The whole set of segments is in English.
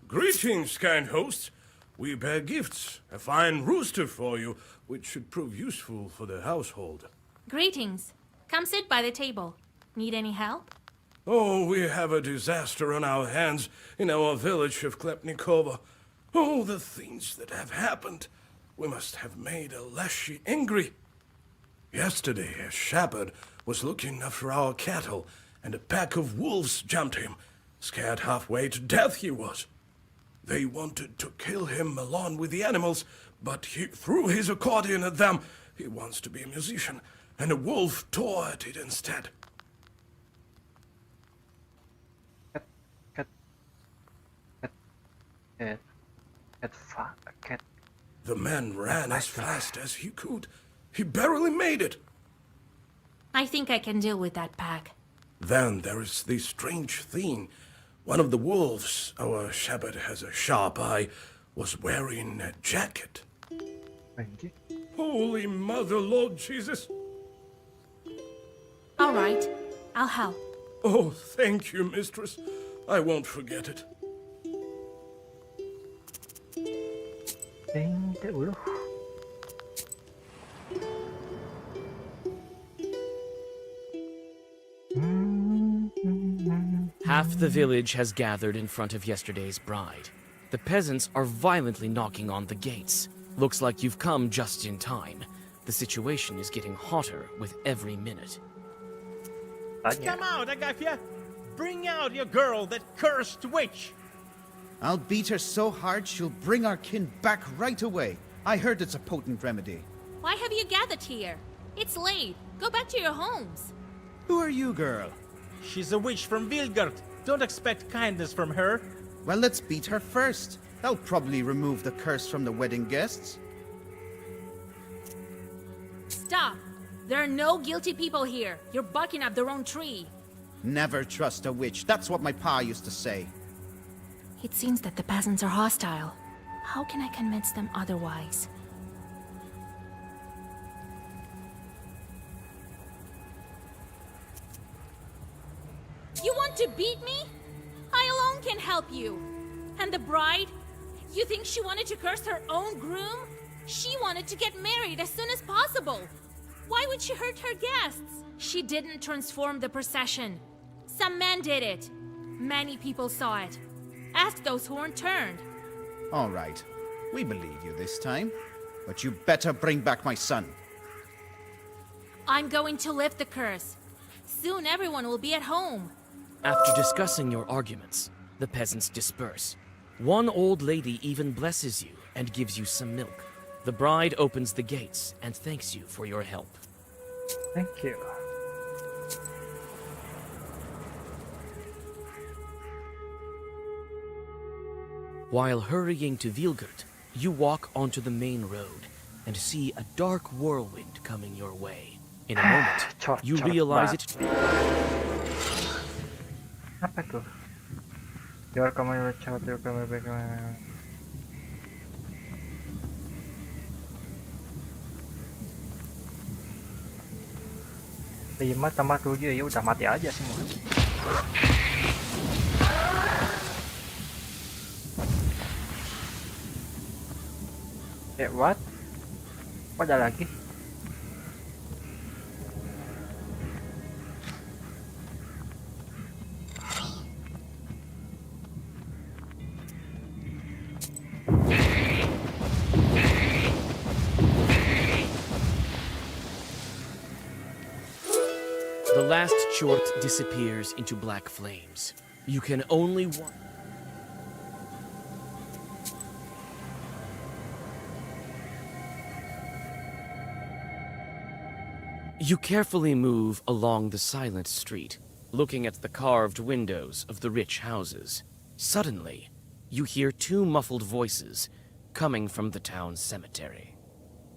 Greetings, kind host. We bear gifts, a fine rooster for you, which should prove useful for the household. Greetings. Come sit by the table. Need any help? Oh, we have a disaster on our hands in our village of Klepnikova. Oh, the things that have happened. We must have made Aleshi angry. Yesterday, a shepherd was looking after our cattle, and a pack of wolves jumped him. Scared halfway to death he was. They wanted to kill him along with the animals, but he threw his accordion at them. He wants to be a musician, and a wolf tore at it instead. Cat. The man ran as fast as he could. He barely made it. I think I can deal with that pack. Then there is this strange thing. One of the wolves, our shepherd has a sharp eye, was wearing a jacket. Anjir. Holy Mother, Lord Jesus. All right. I'll help. Oh, thank you, mistress. I won't forget it. Thank you. Half the village has gathered in front of yesterday's bride. The peasants are violently knocking on the gates. Looks like you've come just in time. The situation is getting hotter with every minute. Tanya. Come out, Agafia! Bring out your girl, that cursed witch! I'll beat her so hard she'll bring our kin back right away. I heard it's a potent remedy. Why have you gathered here? It's late. Go back to your homes. Who are you, girl? She's a witch from Vilgard. Don't expect kindness from her. Well, let's beat her first. That'll probably remove the curse from the wedding guests. Stop. There are no guilty people here. You're barking up the wrong tree. Never trust a witch. That's what my pa used to say. It seems that the peasants are hostile. How can I convince them otherwise? You want to beat me? I alone can help you. And the bride? You think she wanted to curse her own groom? She wanted to get married as soon as possible. Why would she hurt her guests? She didn't transform the procession. Some man did it. Many people saw it. Ask those who weren't turned. All right. We believe you this time. But you better bring back my son. I'm going to lift the curse. Soon everyone will be at home. After discussing your arguments, the peasants disperse. One old lady even blesses you and gives you some milk. The bride opens the gates and thanks you for your help. Thank you. While hurrying to Vilgard, you walk onto the main road and see a dark whirlwind coming your way. In a moment, you realize it. Apa tuh? Your camera child, your camera back. Lima tambah 7 ya udah mati aja semua. What? Kok ada lagi? The last chort disappears into black flames. You can only watch. You carefully move along the silent street, looking at the carved windows of the rich houses. Suddenly, you hear two muffled voices coming from the town cemetery.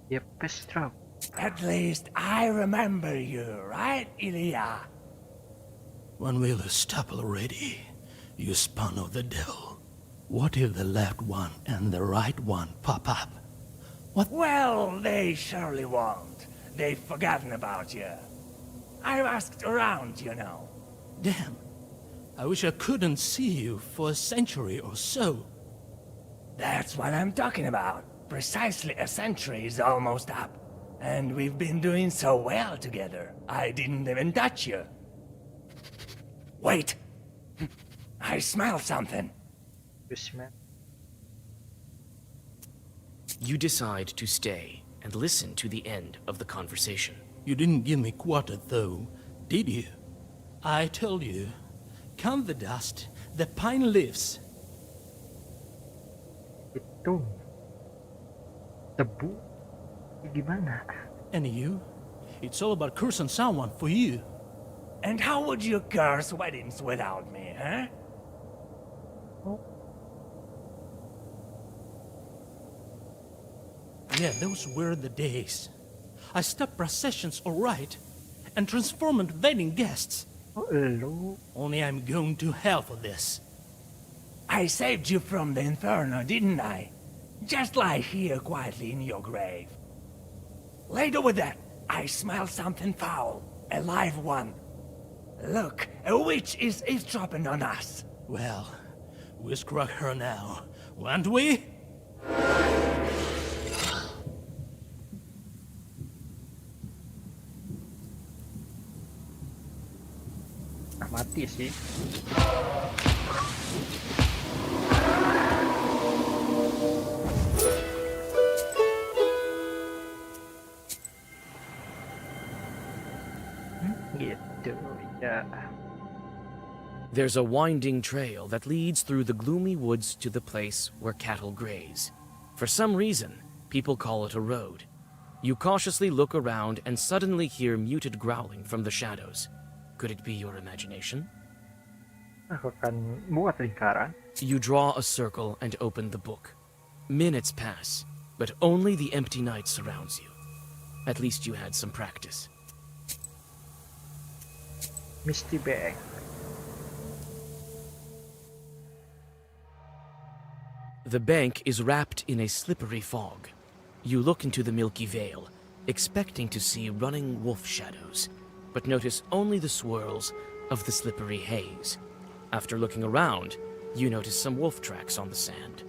Yep, stroke. At least I remember you, right, Ilya? When will the stubble ready? You spawn of the devil. What if the left one and the right one pop up? What? Well, they surely won't. They've forgotten about you. I've asked around, you know. Damn, I wish I couldn't see you for a century or so. That's what I'm talking about. Precisely a century is almost up. And we've been doing so well together. I didn't even touch you. Wait! I smell something. Bismillah. You decide to stay and listen to the end of the conversation. You didn't give me quarter though, did you? I told you, count the dust, the pine leaves. Itu debu gimana? And you? It's all about cursing someone for you. And how would you curse weddings without me, huh? Yeah, those were the days. I stopped processions alright, and transformed wedding guests. Oh, lu. Only I'm going to hell for this. I saved you from the inferno, didn't I? Just lie here quietly in your grave. Later with that, I smell something foul. A live one. Look, a witch is eavesdropping on us. Well, we'll scrug her now, won't we? Ah, mati sih. Gitu ya. There's a winding trail that leads through the gloomy woods to the place where cattle graze. For some reason, people call it a road. You cautiously look around and suddenly hear muted growling from the shadows. Could it be your imagination? Aku akan buat lingkaran. You draw a circle and open the book. Minutes pass, but only the empty night surrounds you. At least you had some practice. Misty bag. The bank is wrapped in a slippery fog. You look into the milky veil, expecting to see running wolf shadows, but notice only the swirls of the slippery haze. After looking around, you notice some wolf tracks on the sand,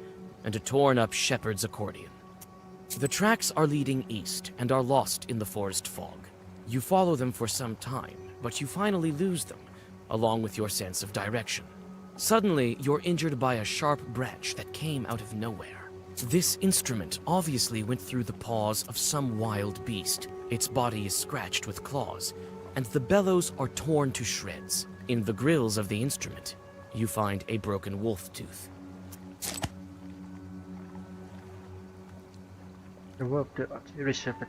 and a torn-up shepherd's accordion. The tracks are leading east and are lost in the forest fog. You follow them for some time, but you finally lose them, along with your sense of direction. Suddenly, you're injured by a sharp branch that came out of nowhere. This instrument obviously went through the paws of some wild beast. Its body is scratched with claws, and the bellows are torn to shreds. In the grills of the instrument, you find a broken wolf tooth. The work the reservoir.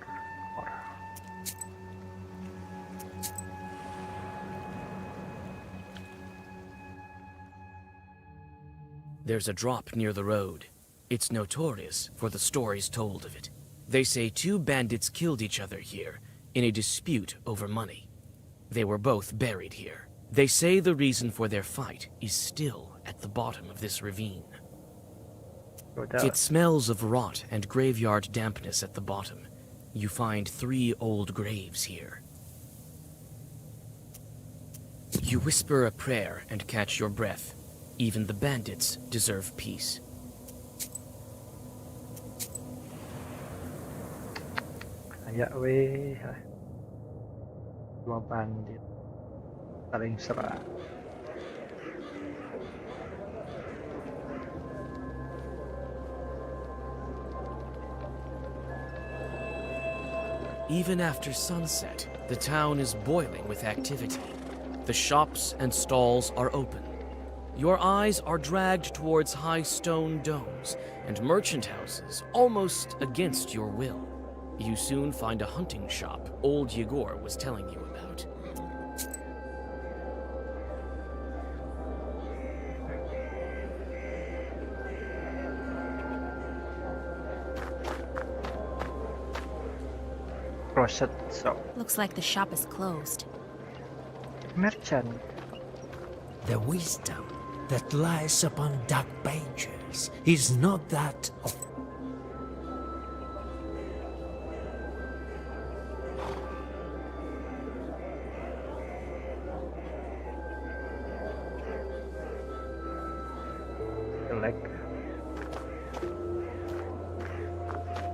There's a drop near the road. It's notorious for the stories told of it. They say two bandits killed each other here in a dispute over money. They were both buried here. They say the reason for their fight is still at the bottom of this ravine. It smells of rot and graveyard dampness at the bottom. You find 3 old graves here. You whisper a prayer and catch your breath. Even the bandits deserve peace. Kayak weh. Dua bandit saling serang. Even after sunset, the town is boiling with activity. The shops and stalls are open. Your eyes are dragged towards high stone domes and merchant houses almost against your will. You soon find a hunting shop old Yegor was telling you about. Closet shop. Looks like the shop is closed. Merchant. The wisdom that lies upon dark pages is not that of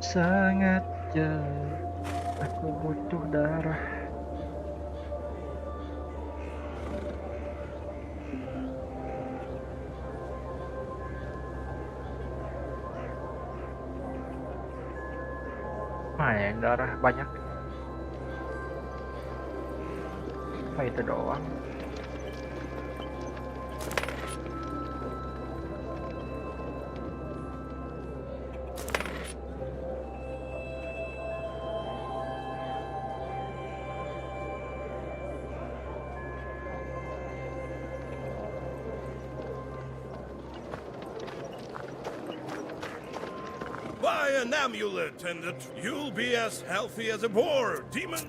Sangat jauh. Aku butuh darah. Yang darah banyak. Apa itu doang? Buy an amulet and you'll be as healthy as a boar, demon.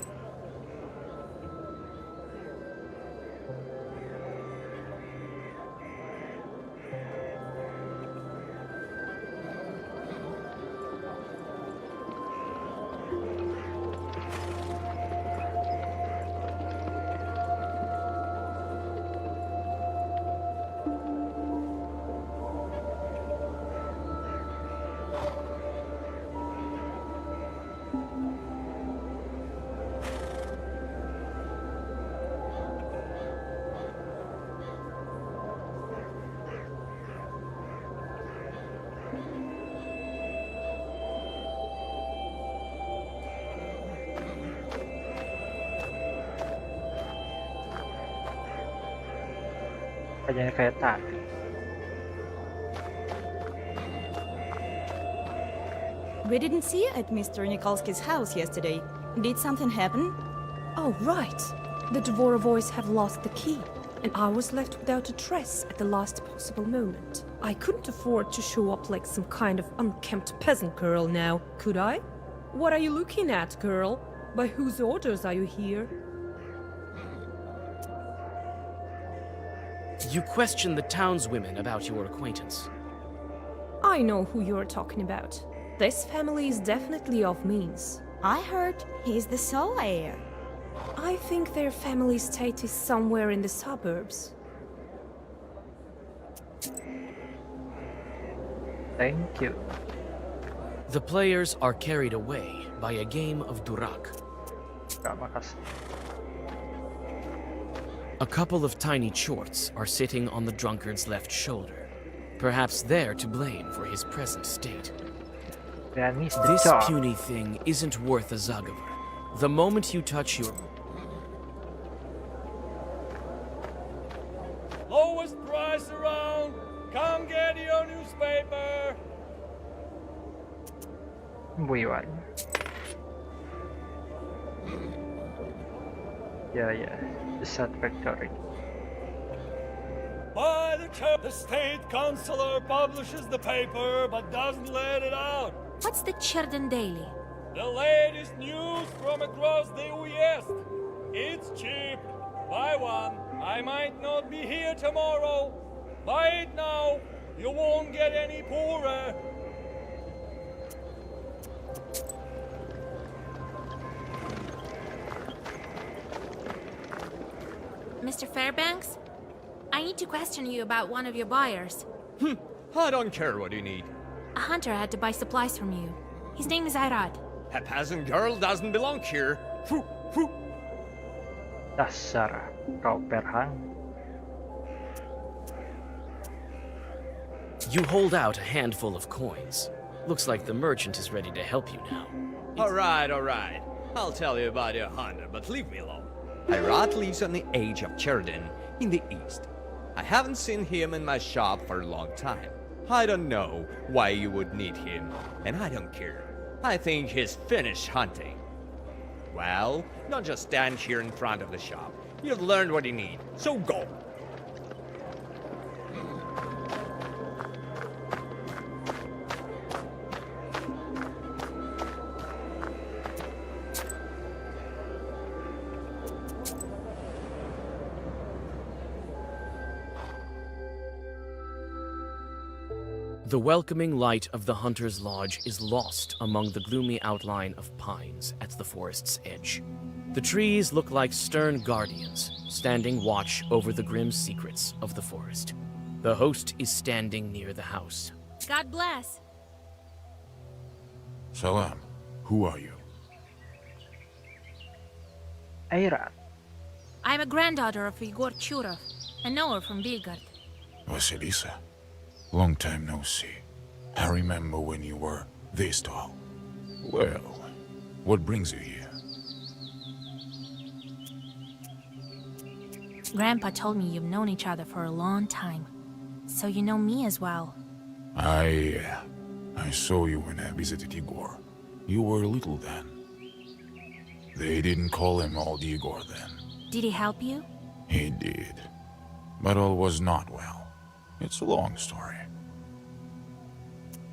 Kayaknya kayak tadi. We didn't see you at Mr. Nikolsky's house yesterday. Did something happen? Oh, right. The Dvorovoys have lost the key, and I was left without a dress at the last possible moment. I couldn't afford to show up like some kind of unkempt peasant girl now, could I? What are you looking at, girl? By whose orders are you here? You question the townswomen about your acquaintance. I know who you're talking about. This family is definitely of means. I heard he's the sole heir. I think their family estate is somewhere in the suburbs. Thank you. The players are carried away by a game of durak. Makasih. A couple of tiny chorts are sitting on the drunkard's left shoulder, perhaps they're to blame for his present state. This puny thing isn't worth a Zagavar. The moment you touch your... Lowest price around! Come get your newspaper! Buiwan. Yeah. The Sad Factory. By the church, the state councilor publishes the paper but doesn't let it out. What's the Cherden Daily? The latest news from across the Uyezd. It's cheap. Buy one. I might not be here tomorrow. Buy it now. You won't get any poorer. Mr. Fairbanks? I need to question you about one of your buyers. I don't care what you need. A hunter had to buy supplies from you. His name is Irad. A peasant girl doesn't belong here. Dasar kau perhang. You hold out a handful of coins. Looks like the merchant is ready to help you now. All right. I'll tell you about your hunter, but leave me alone. Irad lives on the edge of Cherden in the east. I haven't seen him in my shop for a long time. I don't know why you would need him, and I don't care. I think he's finished hunting. Well, don't just stand here in front of the shop. You've learned what you need, so go. The welcoming light of the hunter's lodge is lost among the gloomy outline of pines at the forest's edge. The trees look like stern guardians, standing watch over the grim secrets of the forest. The host is standing near the house. God bless. Salam. Who are you? Aira. I'm a granddaughter of Igor Churov, a knower from Belgrade. Vasilisa. Long time no see. I remember when you were this tall. Well, what brings you here? Grandpa told me you've known each other for a long time. So you know me as well. I saw you when I visited Igor. You were little then. They didn't call him old Igor then. Did he help you? He did. But all was not well. It's a long story.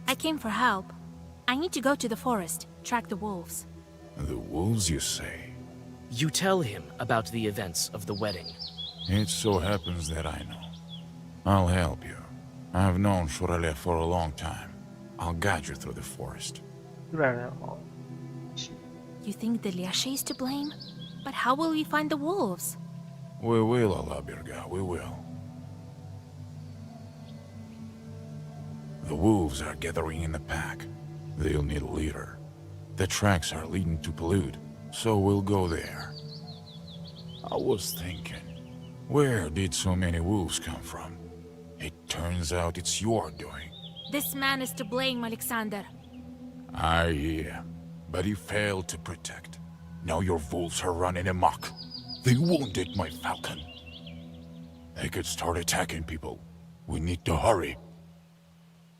I came for help. I need to go to the forest, track the wolves. The wolves, you say? You tell him about the events of the wedding. It so happens that I know. I'll help you. I've known Shuralev for a long time. I'll guide you through the forest. You think the Liashe is to blame? But how will we find the wolves? We will, Alabirga, we will. The wolves are gathering in the pack. They'll need a leader. The tracks are leading to Pollute, so we'll go there. I was thinking, where did so many wolves come from? It turns out it's your doing. This man is to blame, Alexander. I hear, but he failed to protect. Now your wolves are running amok. They wounded my falcon. They could start attacking people. We need to hurry.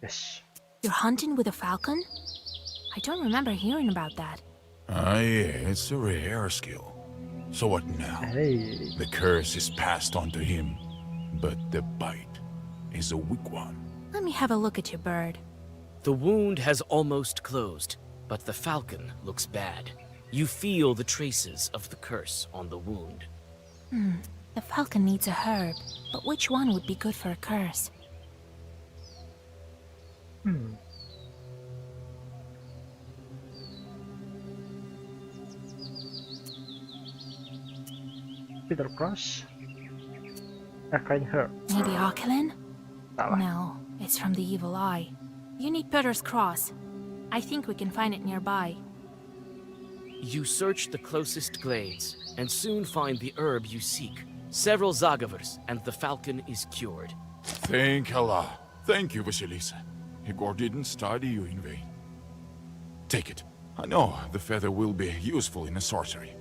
Yes. You're hunting with a falcon? I don't remember hearing about that. Yeah, it's a rare skill. So what now? Hey. The curse is passed on to him, but the bite is a weak one. Let me have a look at your bird. The wound has almost closed, but the falcon looks bad. You feel the traces of the curse on the wound. The falcon needs a herb, but which one would be good for a curse? Peter Cross. Arcane Herb. Maybe Akelin? Salah. No, it's from the evil eye. You need Peter's cross. I think we can find it nearby. You search the closest glades, and soon find the herb you seek. Several Zagavers, and the falcon is cured. Thank Allah. Thank you, Vasilisa. Igor didn't study you in vain. Take it. I know the feather will be useful in a sorcery.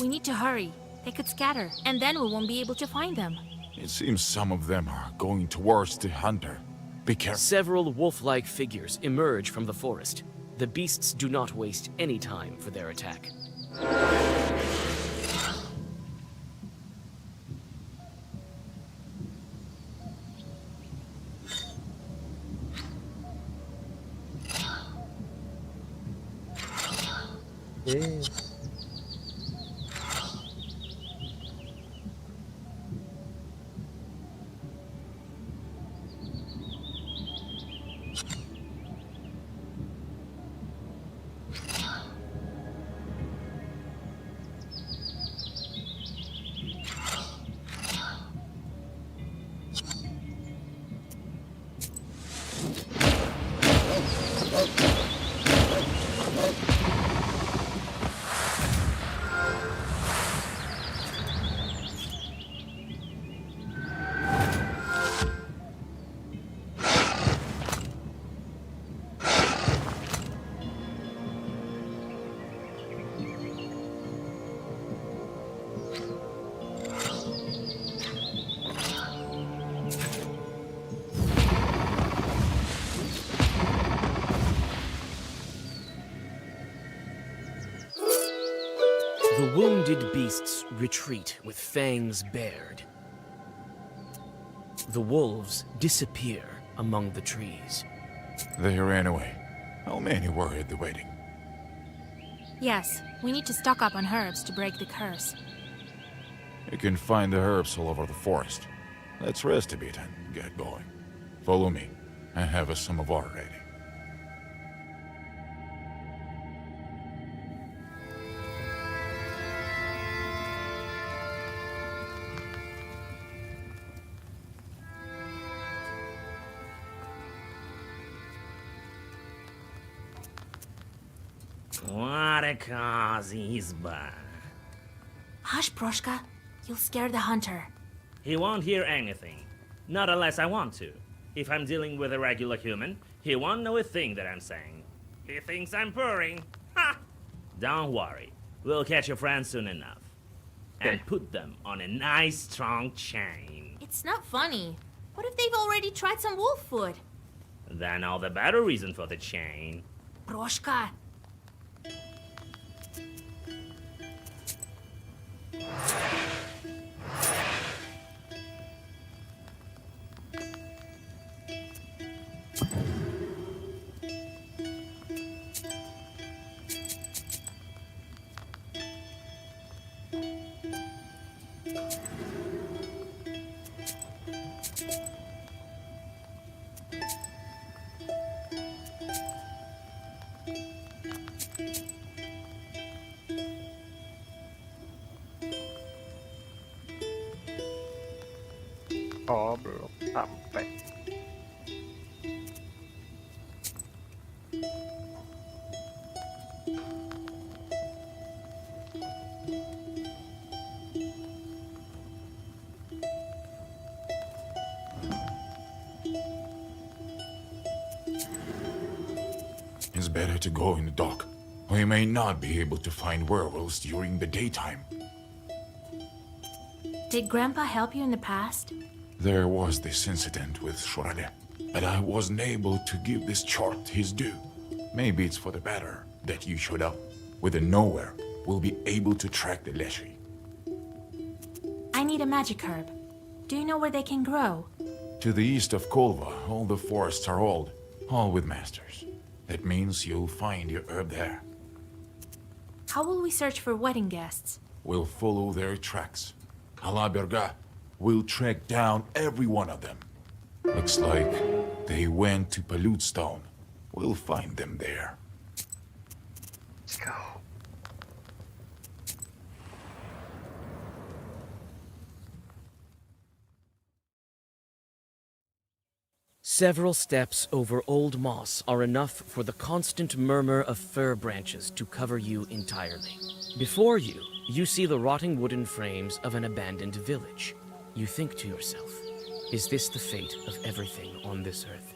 We need to hurry. They could scatter, and then we won't be able to find them. It seems some of them are going towards the hunter. Be careful. Several wolf-like figures emerge from the forest. The beasts do not waste any time for their attack. Yeah. The wounded beasts retreat with fangs bared. The wolves disappear among the trees. They ran away. How many were at the wedding? Yes, we need to stock up on herbs to break the curse. You can find the herbs all over the forest. Let's rest a bit and get going. Follow me. I have a samovar ready. What a cozy izba. Hush, Proshka. You'll scare the hunter. He won't hear anything. Not unless I want to. If I'm dealing with a regular human, he won't know a thing that I'm saying. He thinks I'm purring. Ha! Don't worry. We'll catch your friends soon enough. And put them on a nice strong chain. It's not funny. What if they've already tried some wolf food? Then all the better reason for the chain. Proshka. Oh, belum sampai. It's better to go in the dark. We may not be able to find werewolves during the daytime. Did Grandpa help you in the past? There was this incident with Serigala, but I wasn't able to give this chart his due. Maybe it's for the better that you showed up. With the nowhere, we'll be able to track the Leshy. I need a magic herb. Do you know where they can grow? To the east of Kolva, all the forests are old, all with masters. That means you'll find your herb there. How will we search for wedding guests? We'll follow their tracks. Alaberga, we'll track down every one of them. Looks like they went to Palutstone. We'll find them there. Let's go. Several steps over old moss are enough for the constant murmur of fir branches to cover you entirely. Before you, you see the rotting wooden frames of an abandoned village. You think to yourself, is this the fate of everything on this earth?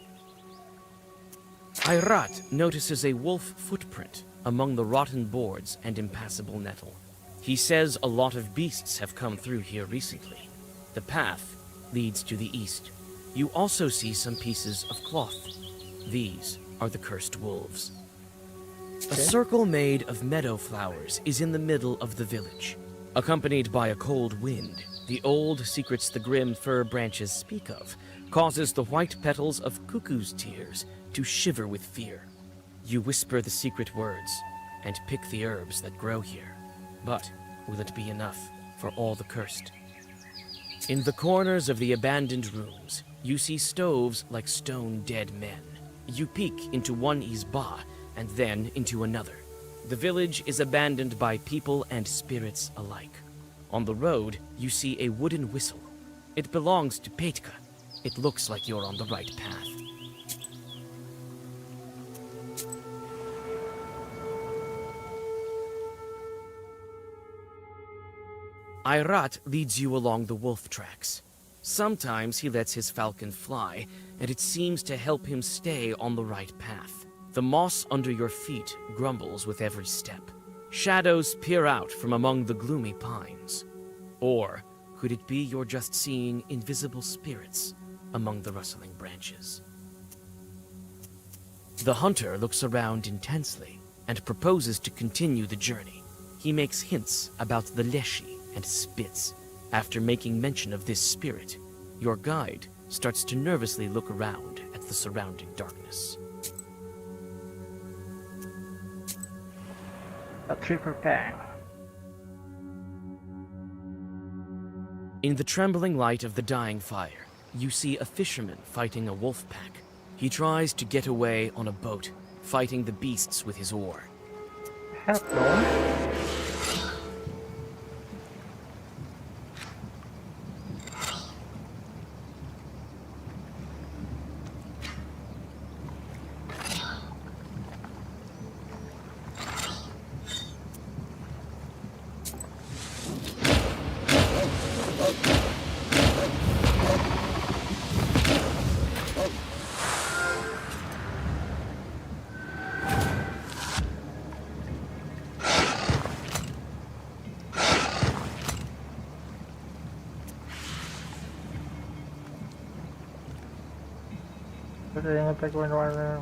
Ayrat notices a wolf footprint among the rotten boards and impassable nettle. He says a lot of beasts have come through here recently. The path leads to the east. You also see some pieces of cloth. These are the cursed wolves. A circle made of meadow flowers is in the middle of the village. Accompanied by a cold wind, the old secrets the grim fir branches speak of causes the white petals of cuckoo's tears to shiver with fear. You whisper the secret words and pick the herbs that grow here. But will it be enough for all the cursed? In the corners of the abandoned rooms, you see stoves like stone dead men. You peek into one izba and then into another. The village is abandoned by people and spirits alike. On the road, you see a wooden whistle. It belongs to Petka. It looks like you're on the right path. Ayrat leads you along the wolf tracks. Sometimes he lets his falcon fly, and it seems to help him stay on the right path. The moss under your feet grumbles with every step. Shadows peer out from among the gloomy pines. Or could it be you're just seeing invisible spirits among the rustling branches? The hunter looks around intensely and proposes to continue the journey. He makes hints about the Leshy and spits. After making mention of this spirit, your guide starts to nervously look around at the surrounding darkness. A triple bang. In the trembling light of the dying fire, you see a fisherman fighting a wolf pack. He tries to get away on a boat, fighting the beasts with his oar. Hello. Saya ngetek warna.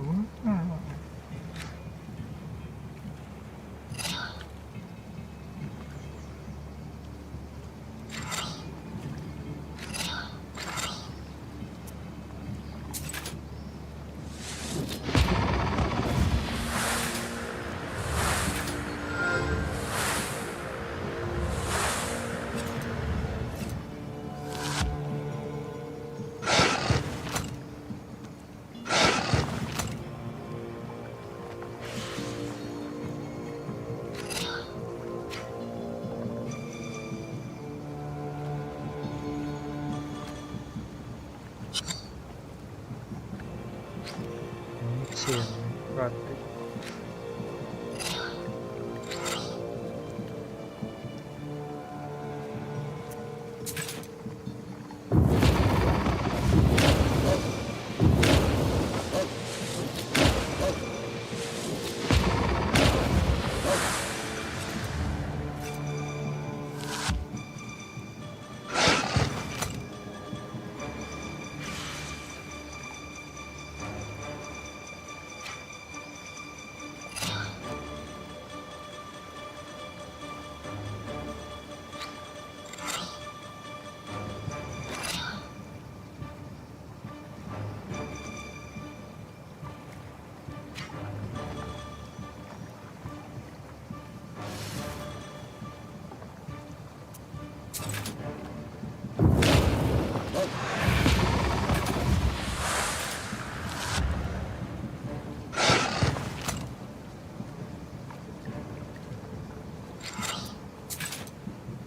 Berarti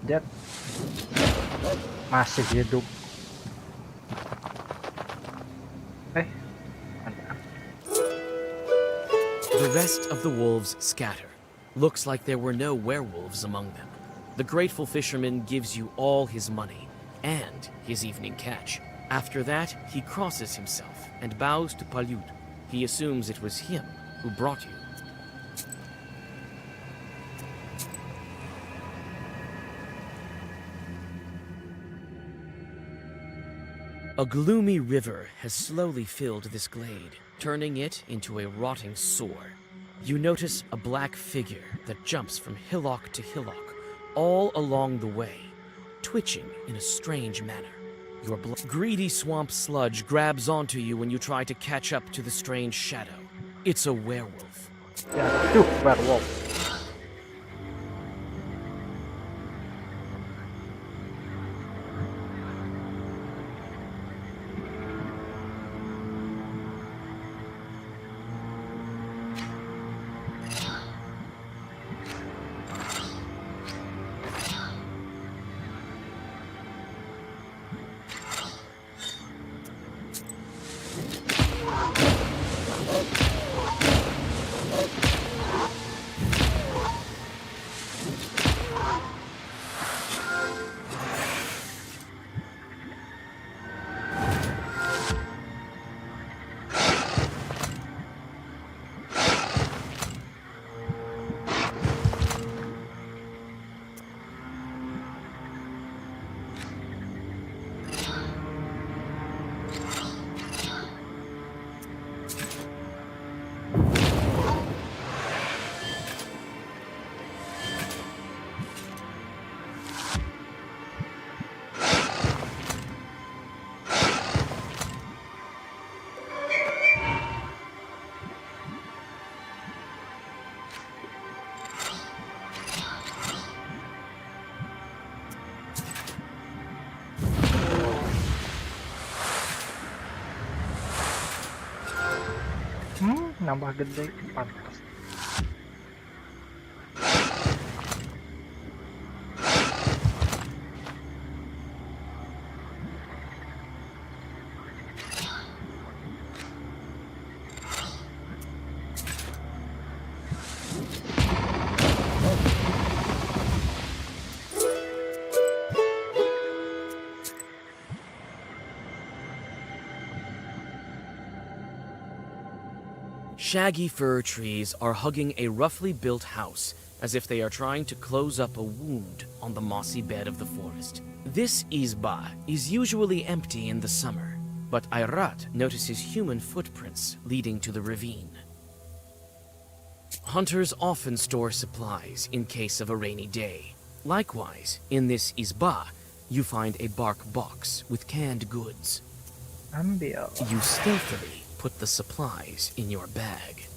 dia masih hidup. The rest of the wolves scatter. Looks like there were no werewolves among them. The grateful fisherman gives you all his money and his evening catch. After that, he crosses himself and bows to Palyud. He assumes it was him who brought you. A gloomy river has slowly filled this glade, turning it into a rotting sore. You notice a black figure that jumps from hillock to hillock, all along the way, twitching in a strange manner. Your greedy swamp sludge grabs onto you when you try to catch up to the strange shadow. It's a werewolf. Ya, werewolf. Nambah gede, pantas. Shaggy fir trees are hugging a roughly built house, as if they are trying to close up a wound on the mossy bed of the forest. This izba is usually empty in the summer, but Ayrat notices human footprints leading to the ravine. Hunters often store supplies in case of a rainy day. Likewise, in this izba, you find a bark box with canned goods. Ambil. You stealthily put the supplies in your bag.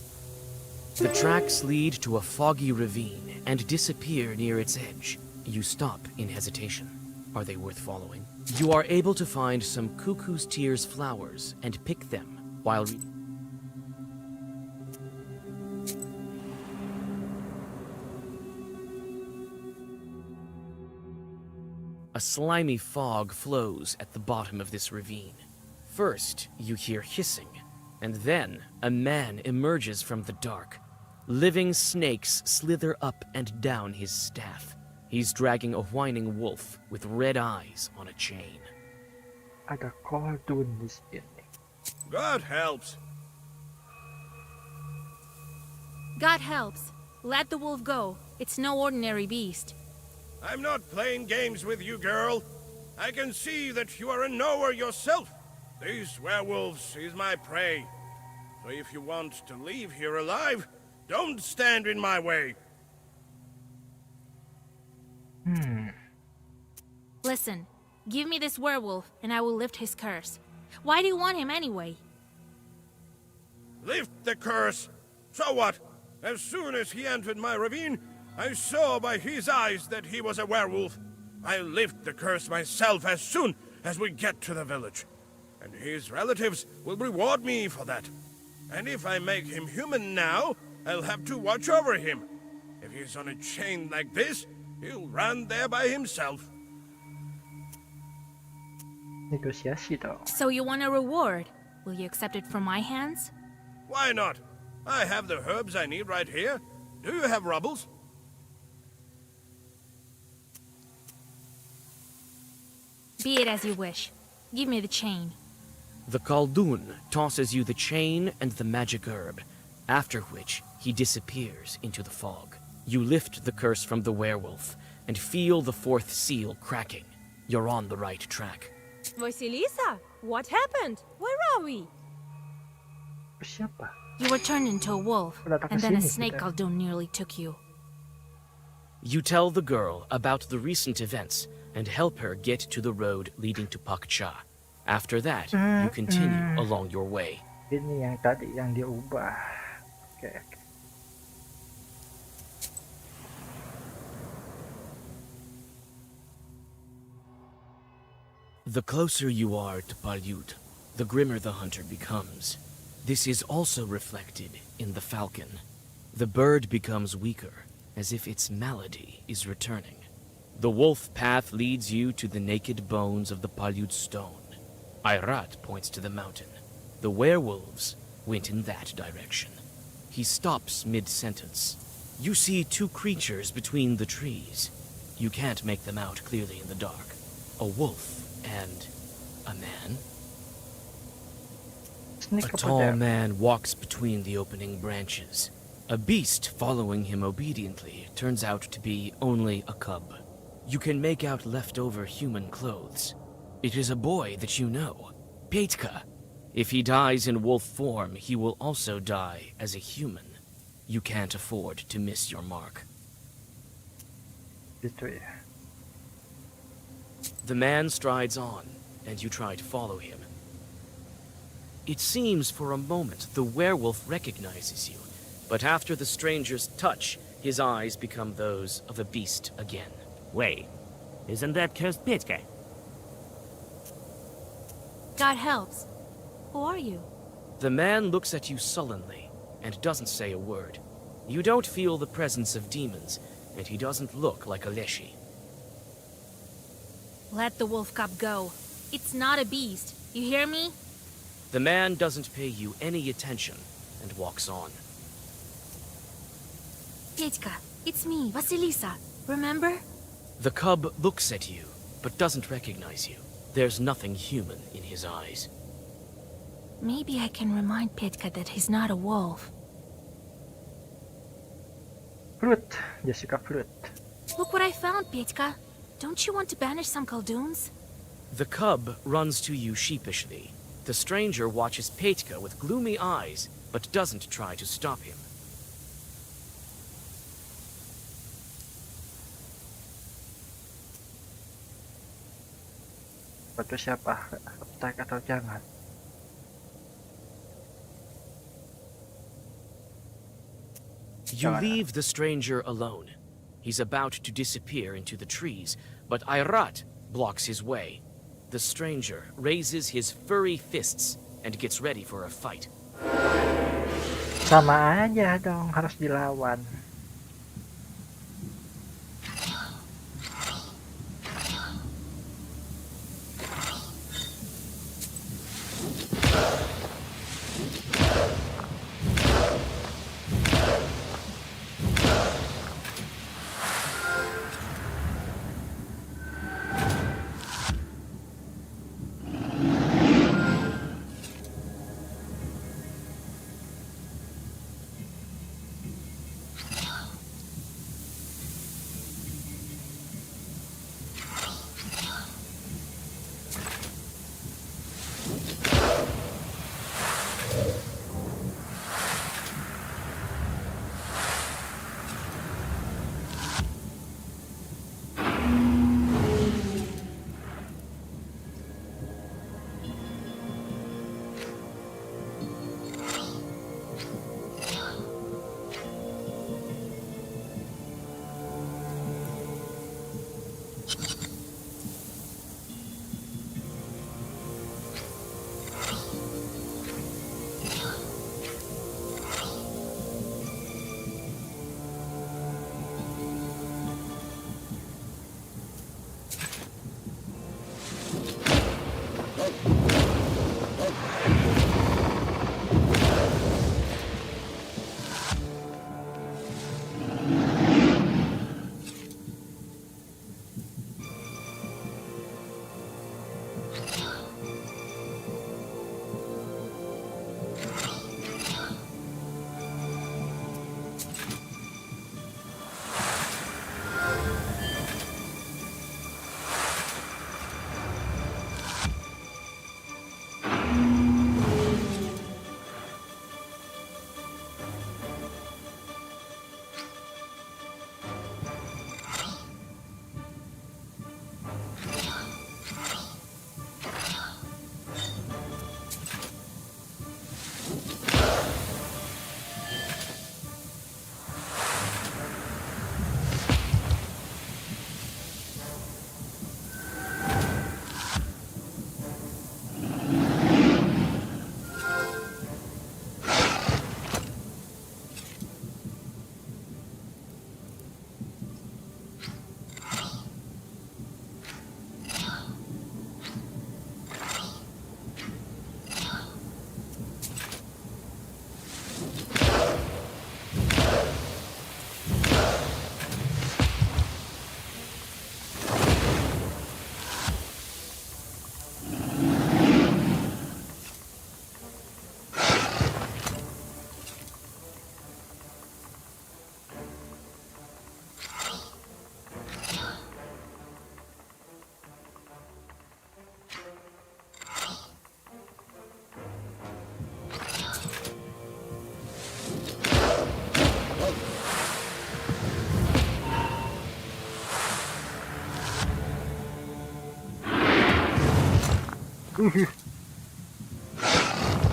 The tracks lead to a foggy ravine and disappear near its edge. You stop in hesitation. Are they worth following? You are able to find some cuckoo's tears flowers and pick them while reading. A slimy fog flows at the bottom of this ravine. First, you hear hissing, and then a man emerges from the dark. Living snakes slither up and down his staff. He's dragging a whining wolf with red eyes on a chain. Ada koldun di sini. God helps. God helps. Let the wolf go. It's no ordinary beast. I'm not playing games with you, girl. I can see that you are a knower yourself. These werewolves is my prey. So if you want to leave here alive, don't stand in my way. Listen, give me this werewolf and I will lift his curse. Why do you want him anyway? Lift the curse? So what? As soon as he entered my ravine, I saw by his eyes that he was a werewolf. I'll lift the curse myself as soon as we get to the village. And his relatives will reward me for that. And if I make him human now, I'll have to watch over him. If he's on a chain like this, he'll run there by himself. Negosiasi dong. So you want a reward? Will you accept it from my hands? Why not? I have the herbs I need right here. Do you have rubbles? Be it as you wish. Give me the chain. The Khaldun tosses you the chain and the magic herb, after which he disappears into the fog. You lift the curse from the werewolf and feel the fourth seal cracking. You're on the right track. Vasilisa, what happened? Where are we? Siapa? You were turned into a wolf, and then a snake Khaldun nearly took you. You tell the girl about the recent events and help her get to the road leading to Pakcha. After that, you continue along your way. Ini yang tadi yang dia ubah. Oke. The closer you are to Palyut, the grimmer the hunter becomes. This is also reflected in the falcon. The bird becomes weaker, as if its malady is returning. The wolf path leads you to the naked bones of the Palyut stone. Ayrat points to the mountain. The werewolves went in that direction. He stops mid-sentence. You see two creatures between the trees. You can't make them out clearly in the dark. A wolf and a man. A tall man walks between the opening branches. A beast following him obediently turns out to be only a cub. You can make out leftover human clothes. It is a boy that you know, Petka. If he dies in wolf form, he will also die as a human. You can't afford to miss your mark. Gitu ya. The man strides on, and you try to follow him. It seems for a moment the werewolf recognizes you, but after the stranger's touch, his eyes become those of a beast again. Wait, isn't that cursed Petka? God helps. Who are you? The man looks at you sullenly and doesn't say a word. You don't feel the presence of demons, and he doesn't look like a Leshy. Let the wolf cub go. It's not a beast. You hear me? The man doesn't pay you any attention and walks on. Petka, it's me, Vasilisa. Remember? The cub looks at you, but doesn't recognize you. There's nothing human in his eyes. Maybe I can remind Petka that he's not a wolf. Fruit, Jessica fruit. Look what I found, Petka. Don't you want to banish some Khalduns? The cub runs to you sheepishly. The stranger watches Petka with gloomy eyes, but doesn't try to stop him. Itu siapa? Attack atau jangan? You leave the stranger alone. He's about to disappear into the trees, but Ayrat blocks his way. The stranger raises his furry fists and gets ready for a fight. Sama aja dong, harus dilawan.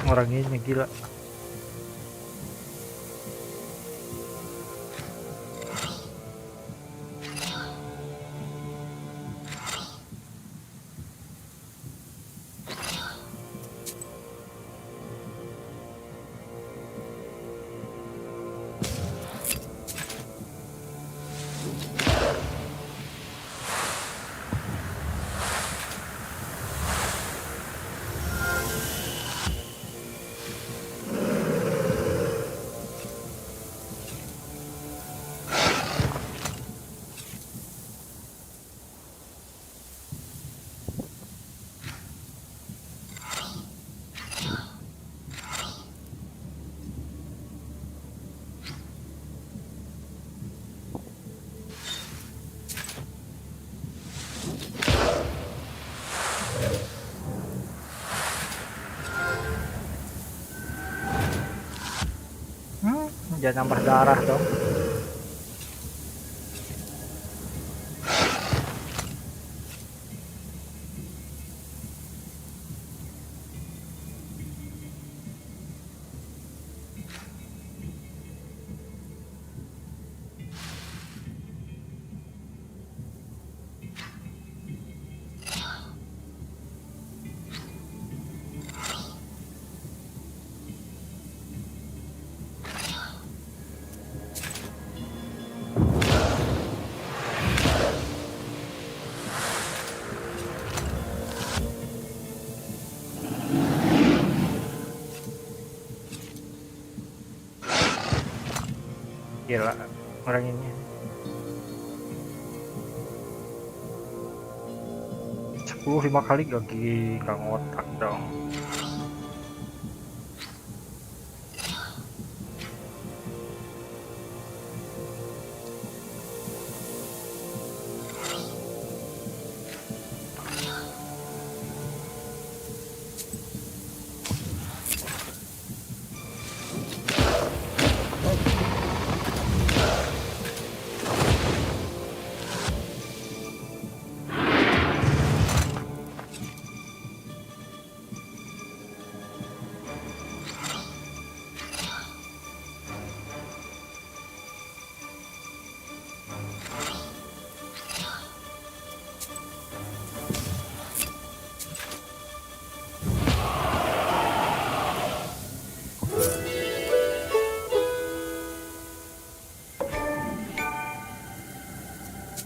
Orang ini gila. Jangan nambah darah dong. Gila, orang ini 10-5 kali gak ngotak dong.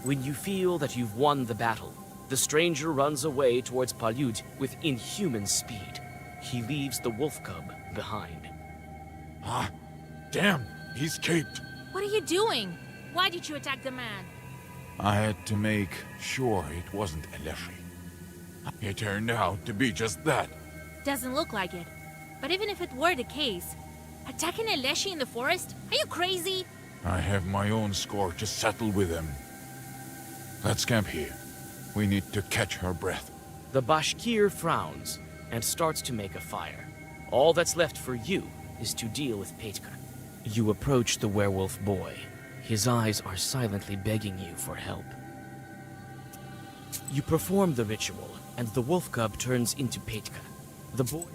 When you feel that you've won the battle, the stranger runs away towards Palyut with inhuman speed. He leaves the wolf cub behind. Ah, damn, he escaped. What are you doing? Why did you attack the man? I had to make sure it wasn't Eleshi. It turned out to be just that. Doesn't look like it. But even if it were the case, attacking a Leshy in the forest? Are you crazy? I have my own score to settle with him. Let's camp here. We need to catch her breath. The Bashkir frowns and starts to make a fire. All that's left for you is to deal with Petka. You approach the werewolf boy. His eyes are silently begging you for help. You perform the ritual, and the wolf cub turns into Petka. The boy...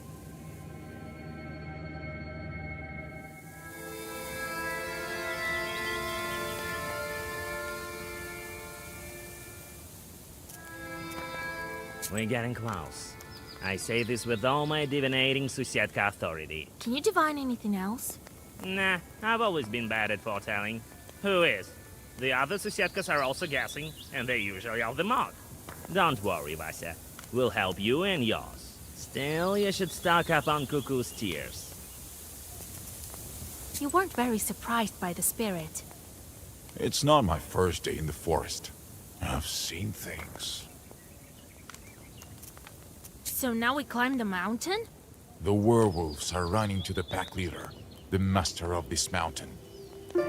We're getting close. I say this with all my divinating Susietka authority. Can you divine anything else? Nah, I've always been bad at foretelling. Who is? The other Susietkas are also guessing, and they usually are the mark. Don't worry, Vasya. We'll help you and yours. Still, you should stock up on Cuckoo's tears. You weren't very surprised by the spirit. It's not my first day in the forest. I've seen things. So now we climb the mountain? The werewolves are running to the pack leader, the master of this mountain.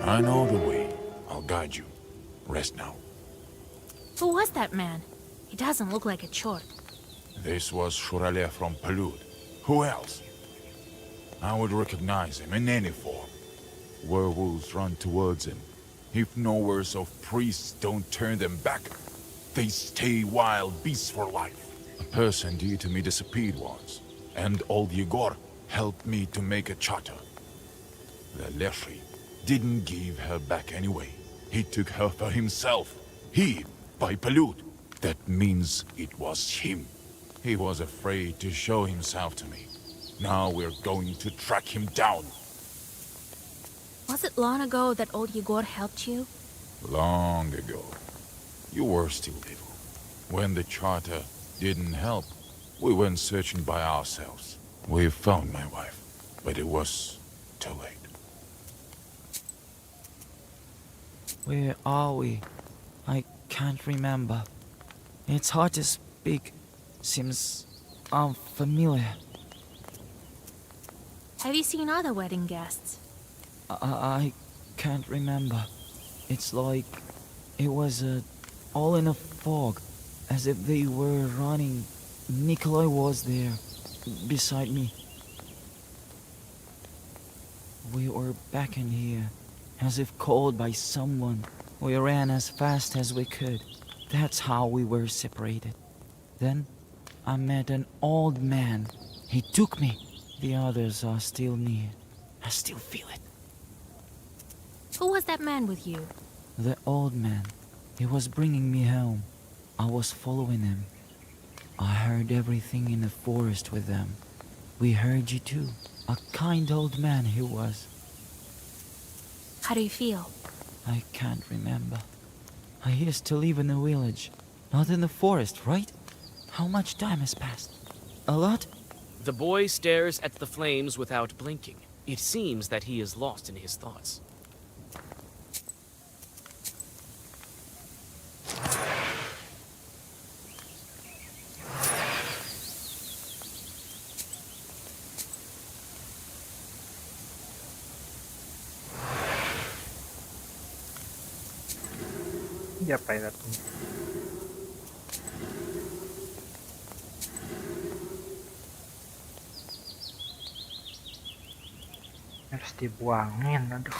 I know the way. I'll guide you. Rest now. Who was that man? He doesn't look like a chort. This was Shurale from Palyut. Who else? I would recognize him in any form. Werewolves run towards him. If knowers of priests don't turn them back, they stay wild beasts for life. A person due to me disappeared once, and old Yegor helped me to make a charter. The Leshi didn't give her back anyway. He took her for himself. He, by Palyut. That means it was him. He was afraid to show himself to me. Now we're going to track him down. Was it long ago that old Yegor helped you? Long ago. You were still little. When the charter didn't help, we went searching by ourselves. We found my wife, but it was too late. Where are we? I can't remember. It's hard to speak. Seems unfamiliar. Have you seen other wedding guests? I can't remember. It's like it was all in a fog, as if they were running. Nikolai was there, beside me. We were back in here, as if called by someone. We ran as fast as we could. That's how we were separated. Then, I met an old man. He took me. The others are still near. I still feel it. Who was that man with you? The old man. He was bringing me home. I was following him. I heard everything in the forest with them. We heard you too. A kind old man he was. How do you feel? I can't remember. I used to live in the village, not in the forest, right? How much time has passed? A lot? The boy stares at the flames without blinking. It seems that he is lost in his thoughts. Apa ya? Harus dibuangin, aduh.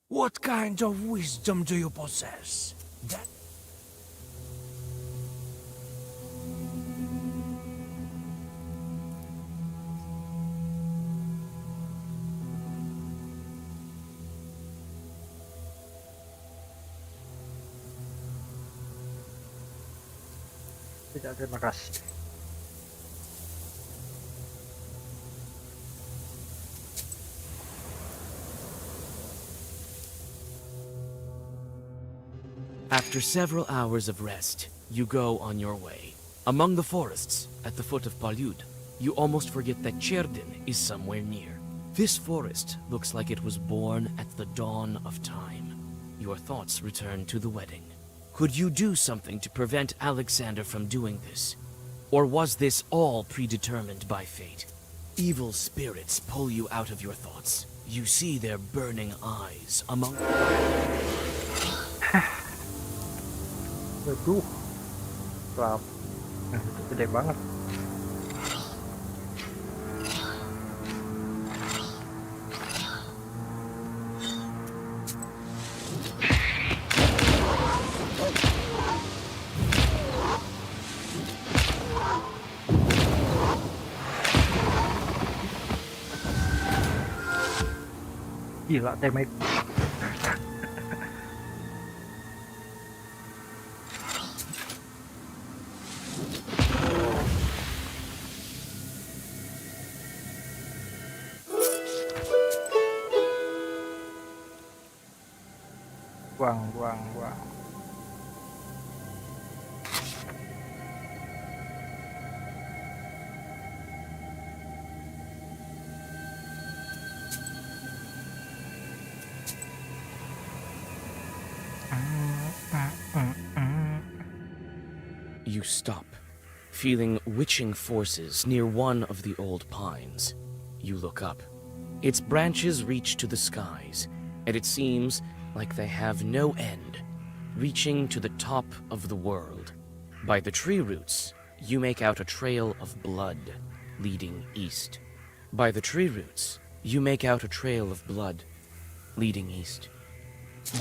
What kind of wisdom do you possess? That... Tidak, terima kasih. After several hours of rest, you go on your way. Among the forests, at the foot of Palyud, you almost forget that Cerdin is somewhere near. This forest looks like it was born at the dawn of time. Your thoughts return to the wedding. Could you do something to prevent Alexander from doing this? Or was this all predetermined by fate? Evil spirits pull you out of your thoughts. You see their burning eyes among... Waduh, wow, itu gede banget. Gila, damage. Buang. You stop, feeling witching forces near one of the old pines. You look up. Its branches reach to the skies, and it seems like they have no end, reaching to the top of the world. By the tree roots, you make out a trail of blood. leading east. By the tree roots, you make out a trail of blood leading east.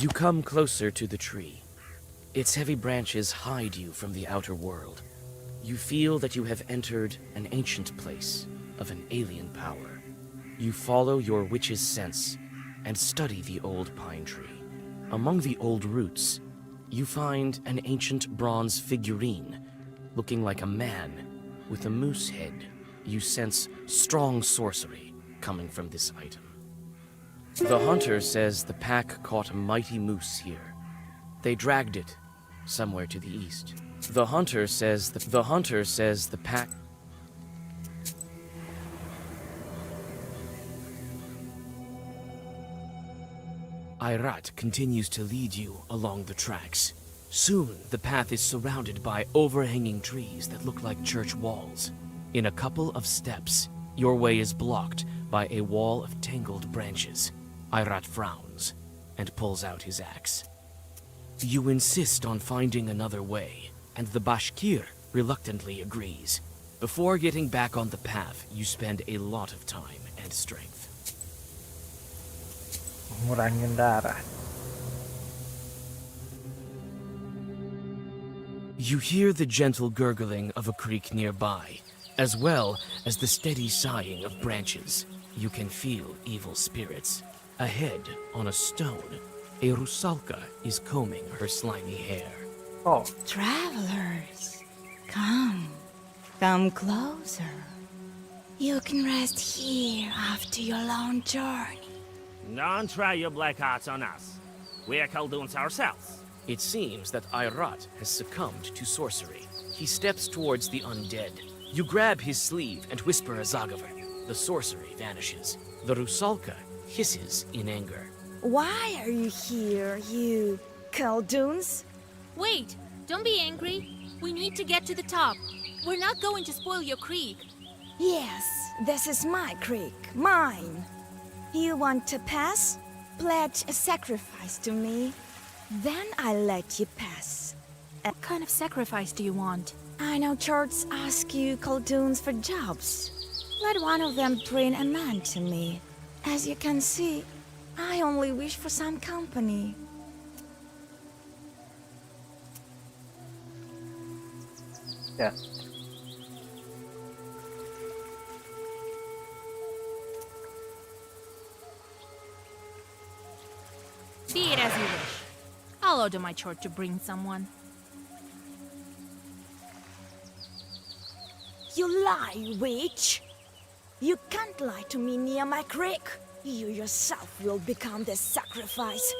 You come closer to the tree. Its heavy branches hide you from the outer world. You feel that you have entered an ancient place of an alien power. You follow your witch's sense and study the old pine tree. Among the old roots, you find an ancient bronze figurine looking like a man with a moose head. You sense strong sorcery coming from this item. The hunter says the pack caught a mighty moose here. They dragged it somewhere to the east. The hunter says the pack... Irat continues to lead you along the tracks. Soon, the path is surrounded by overhanging trees that look like church walls. In a couple of steps, your way is blocked by a wall of tangled branches. Irat frowns and pulls out his axe. You insist on finding another way, and the Bashkir reluctantly agrees. Before getting back on the path, you spend a lot of time and strength. Ngurangin darah. You hear the gentle gurgling of a creek nearby, as well as the steady sighing of branches. You can feel evil spirits. Ahead, on a stone, a rusalka is combing her slimy hair. Oh. Travelers, come closer. You can rest here after your long journey. Don't try your black arts on us. We are Khaldoons ourselves. It seems that Irat has succumbed to sorcery. He steps towards the undead. You grab his sleeve and whisper a Zagaver. The sorcery vanishes. The rusalka hisses in anger. Why are you here, you Khaldoons? Wait, don't be angry. We need to get to the top. We're not going to spoil your creek. Yes, this is my creek, mine. You want to pass? Pledge a sacrifice to me. Then I'll let you pass. What kind of sacrifice do you want? I know churches ask you Khaldoons for jobs. Let one of them train a man to me. As you can see, I only wish for some company. Ya. Be it as you wish. I'll order my church to bring someone. You lie, witch! You can't lie to me near my creek. You yourself will become the sacrifice,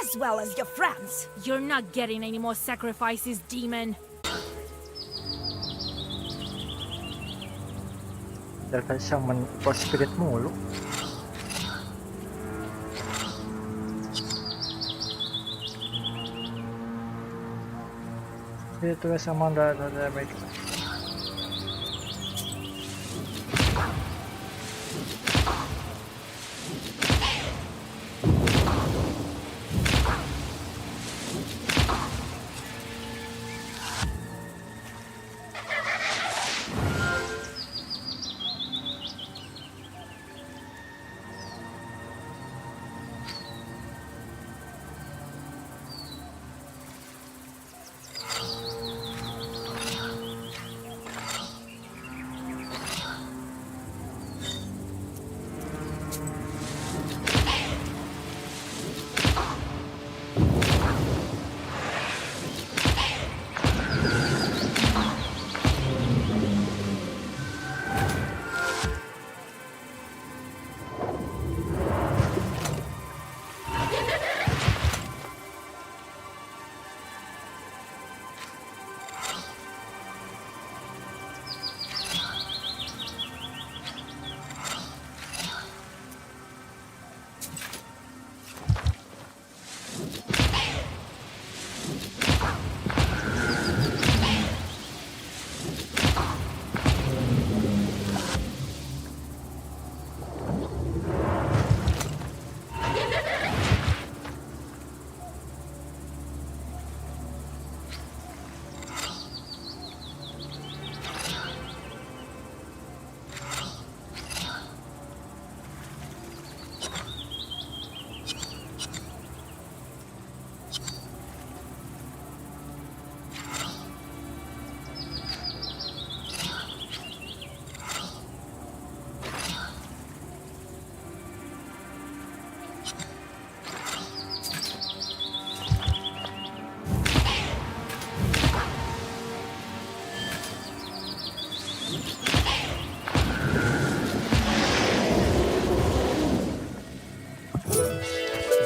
as well as your friends. You're not getting any more sacrifices, demon. Dahil kasi siyang spirit mulu. Dito kasi ang mga damage.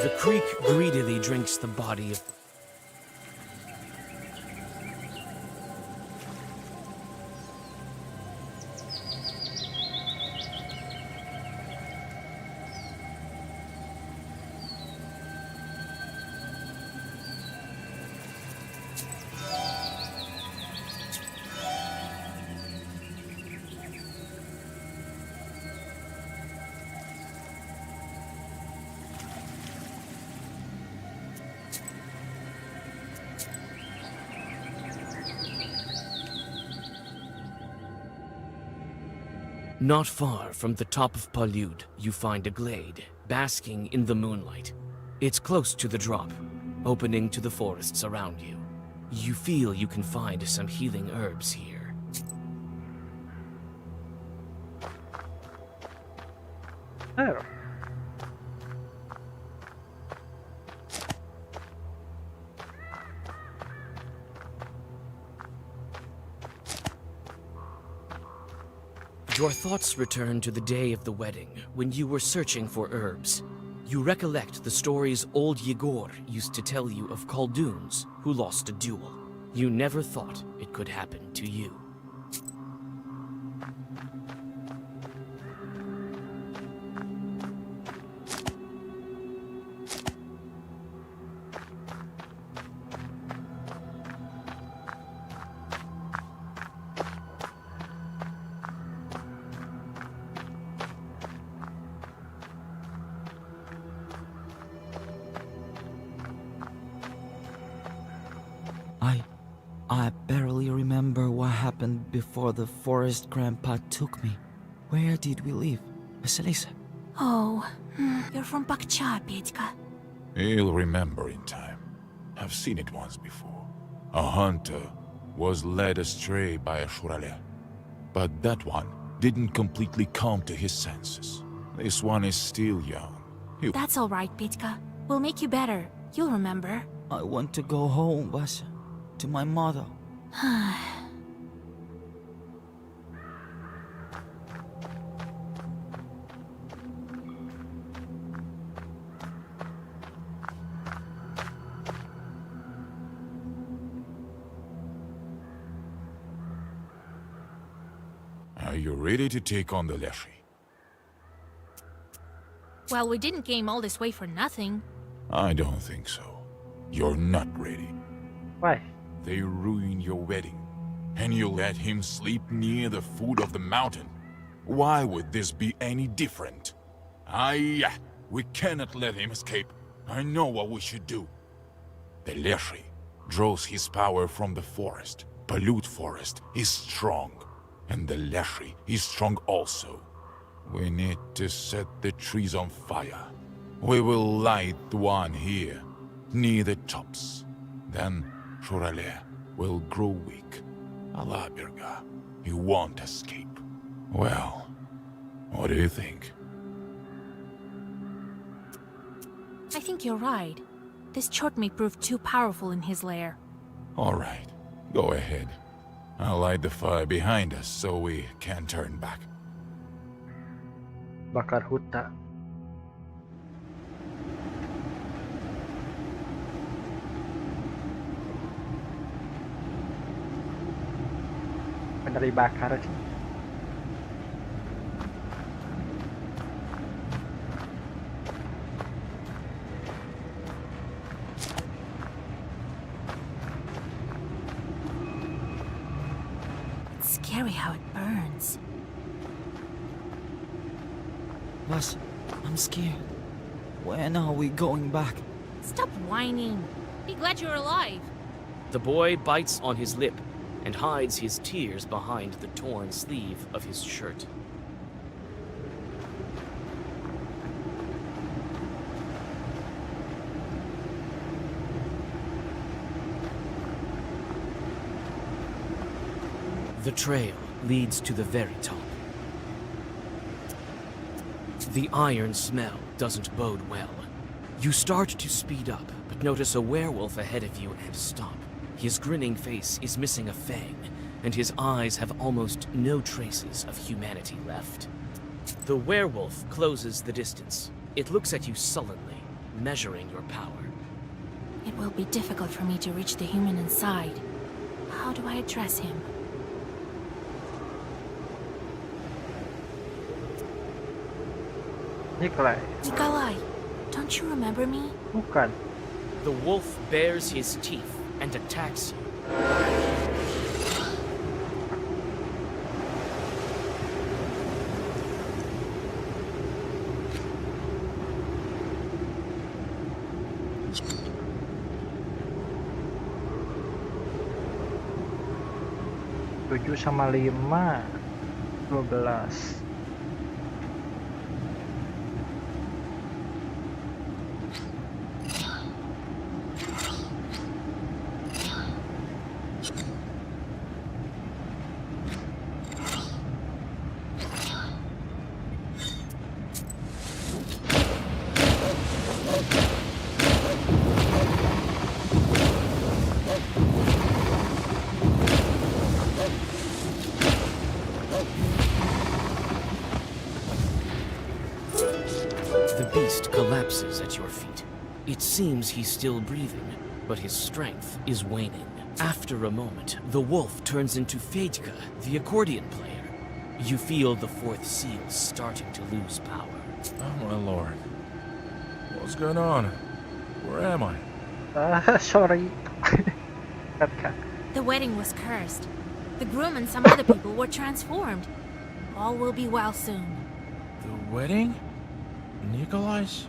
The creek greedily drinks the body of... Not far from the top of Palud, you find a glade, basking in the moonlight. It's close to the drop, opening to the forests around you. You feel you can find some healing herbs here. Oh. Your thoughts return to the day of the wedding, when you were searching for herbs. You recollect the stories old Yegor used to tell you of Khaldoons who lost a duel. You never thought it could happen to you. I barely remember what happened before the forest grandpa took me. Where did we live, Vasilisa? Oh, you're from Bakcha, Petька. He'll remember in time. I've seen it once before. A hunter was led astray by a shurale. But that one didn't completely come to his senses. This one is still young. That's all right, Petька. We'll make you better. You'll remember. I want to go home, Vasya. To my mother. Are you ready to take on the Leshy? Well, we didn't came all this way for nothing. I don't think so. You're not ready. Why? They ruin your wedding, and you let him sleep near the foot of the mountain. Why would this be any different? We cannot let him escape. I know what we should do. The Leshy draws his power from the forest. Palud forest is strong, and the Leshy is strong also. We need to set the trees on fire. We will light one here, near the tops. Then Shurale will grow weak. Alabirga, he won't escape. Well, what do you think? I think you're right. This chort may prove too powerful in his lair. All right, go ahead. I'll light the fire behind us so we can turn back. Bakar huta. Benar dibakar sih. It's scary how it burns. Vas, I'm scared. When are we going back? Stop whining. Be glad you're alive. The boy bites on his lip and hides his tears behind the torn sleeve of his shirt. The trail leads to the very top. The iron smell doesn't bode well. You start to speed up, but notice a werewolf ahead of you and stop. His grinning face is missing a fang, and his eyes have almost no traces of humanity left. The werewolf closes the distance. It looks at you sullenly, measuring your power. It will be difficult for me to reach the human inside. How do I address him? Nikolai, don't you remember me? Bukan. The wolf bares his teeth and attacks you. Tujuh sama 5 12. The beast collapses at your feet. It seems he's still breathing, but his strength is waning. After a moment, the wolf turns into Fedka, the accordion player. You feel the fourth seal starting to lose power. Oh my lord. What's going on? Where am I? Sorry. Cut. The wedding was cursed. The groom and some other people were transformed. All will be well soon. The wedding? Nikolai's?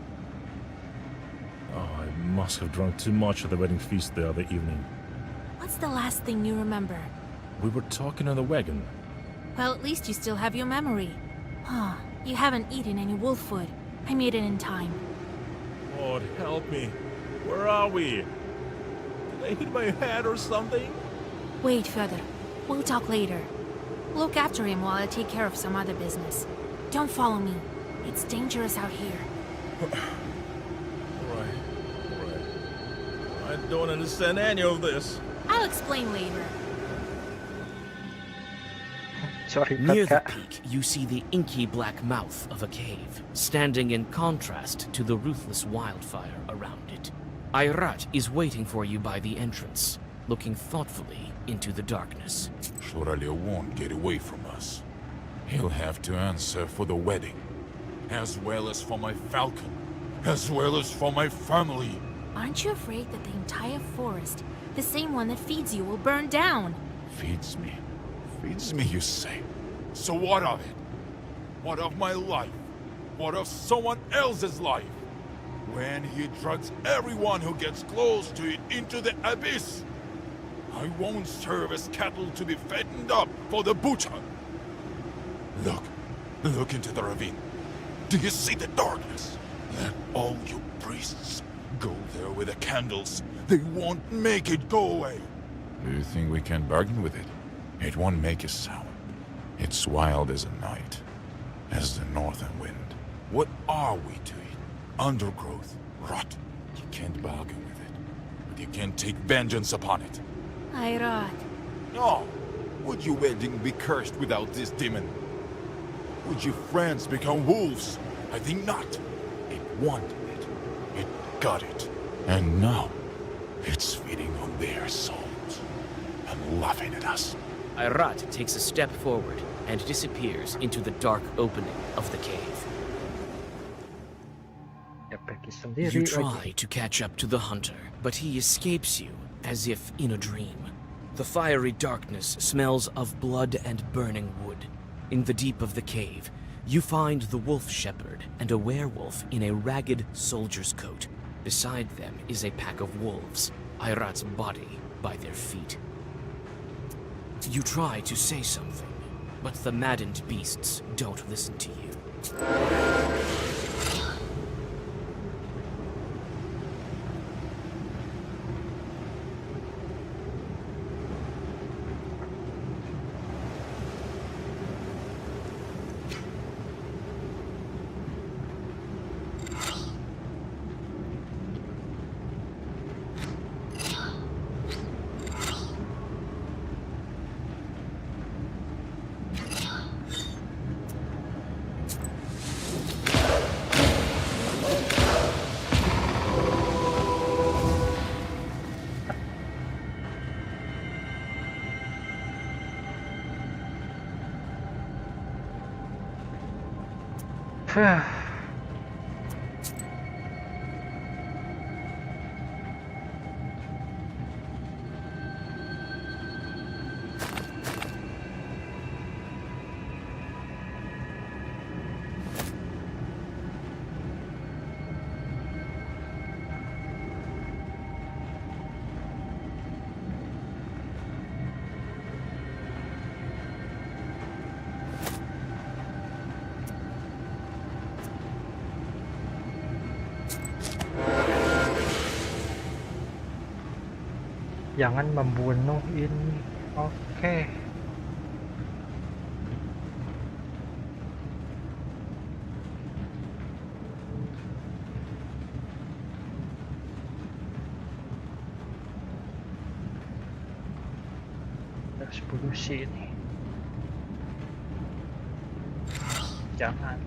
Oh, I must have drunk too much at the wedding feast the other evening. What's the last thing you remember? We were talking on the wagon. Well, at least you still have your memory. You haven't eaten any wolf food. I made it in time. Lord, help me. Where are we? Did I hit my head or something? Wait, further. We'll talk later. Look after him while I take care of some other business. Don't follow me. It's dangerous out here. Alright. I don't understand any of this. I'll explain later. Sorry, Near the Cut. peak, you see the inky black mouth of a cave, standing in contrast to the ruthless wildfire around it. Ayrat is waiting for you by the entrance, looking thoughtfully into the darkness. Shoralio won't get away from us. He'll have to answer for the wedding, as well as for my falcon, as well as for my family. Aren't you afraid that the entire forest, the same one that feeds you, will burn down? Feeds me. Feeds me, you say? So what of it? What of my life? What of someone else's life? When he drags everyone who gets close to it into the abyss, I won't serve as cattle to be fattened up for the butcher. Look into the ravine. Do you see the darkness? Let all you priests go there with the candles. They won't make it go away. Do you think we can bargain with it? It won't make a sound. It's wild as a night, as the northern wind. What are we to it? Undergrowth, rot. You can't bargain with it, but you can take vengeance upon it. Ayrat. No! Would your wedding be cursed without this demon? Would your friends become wolves? I think not. It wanted it. It got it. And now, it's feeding on their souls and laughing at us. Ayrat takes a step forward and disappears into the dark opening of the cave. You try to catch up to the hunter, but he escapes you as if in a dream. The fiery darkness smells of blood and burning wood. In the deep of the cave, you find the wolf shepherd and a werewolf in a ragged soldier's coat. Beside them is a pack of wolves, Ayrat's body by their feet. You try to say something, but the maddened beasts don't listen to you. Jangan membunuh ini. Oke. Harus bunuh sini. Jangan.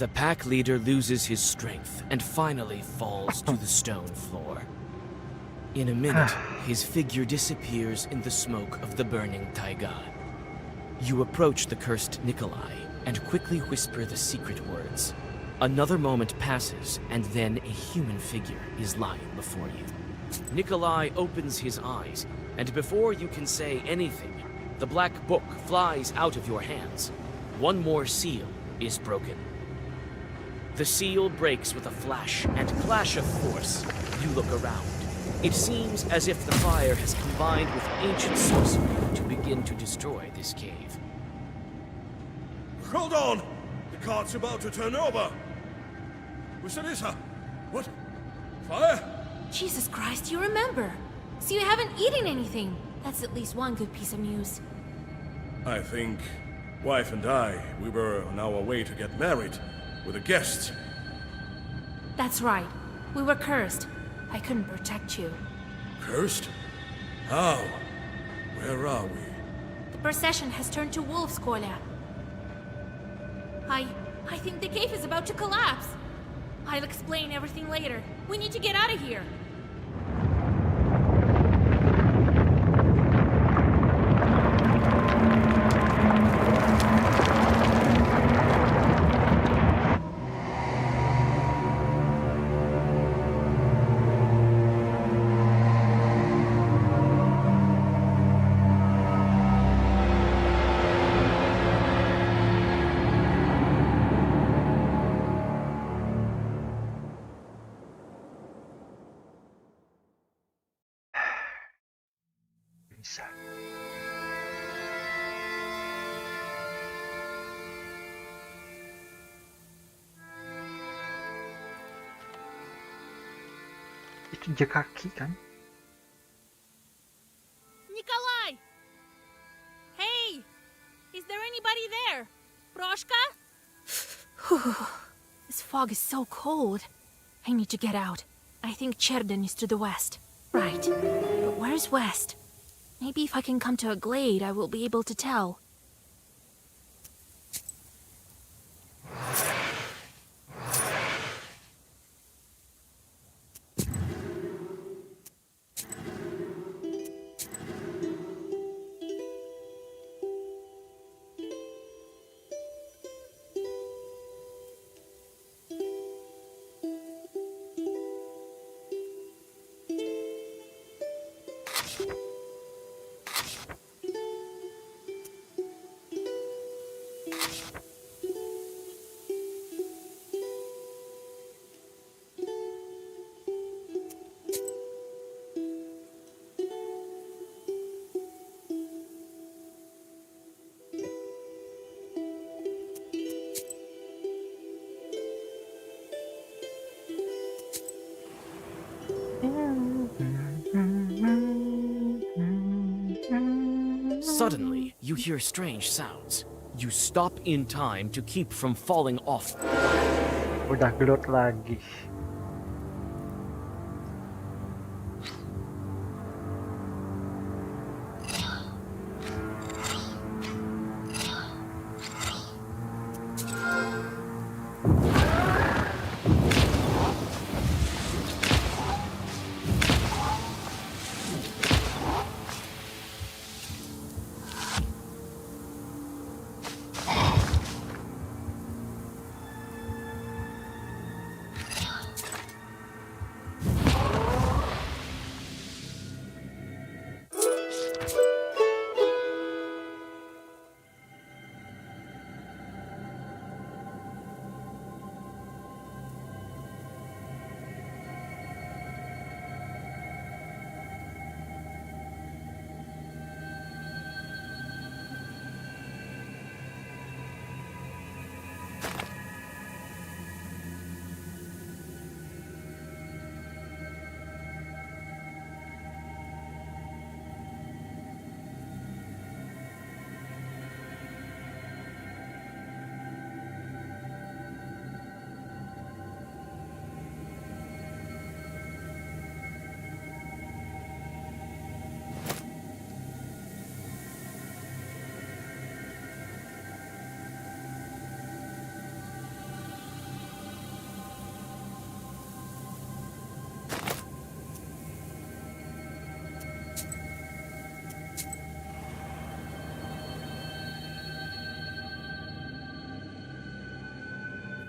The pack leader loses his strength and finally falls to the stone floor. In a minute, his figure disappears in the smoke of the burning taiga. You approach the cursed Nikolai and quickly whisper the secret words. Another moment passes, and then a human figure is lying before you. Nikolai opens his eyes, and before you can say anything, the black book flies out of your hands. One more seal is broken. The seal breaks with a flash and clash of force. You look around. It seems as if the fire has combined with ancient sorcery to begin to destroy this cave. Hold on! The cart's about to turn over! Lisa, what? Fire? Jesus Christ, you remember. So you haven't eaten anything. That's at least one good piece of news. I think wife and I, we were on our way to get married with a guest. That's right. We were cursed. I couldn't protect you. Cursed? How? Where are we? The procession has turned to wolves, Kolya. I think the cave is about to collapse. I'll explain everything later. We need to get out of here. Bisa. Itu jejak kaki kan? Nikolai! Hey! Is there anybody there? Proshka? This fog is so cold. I need to get out. I think Cherden is to the west. Right. But where's west? Maybe if I can come to a glade, I will be able to tell. Suddenly, you hear strange sounds. You stop in time to keep from falling off. Udah gelut lagi.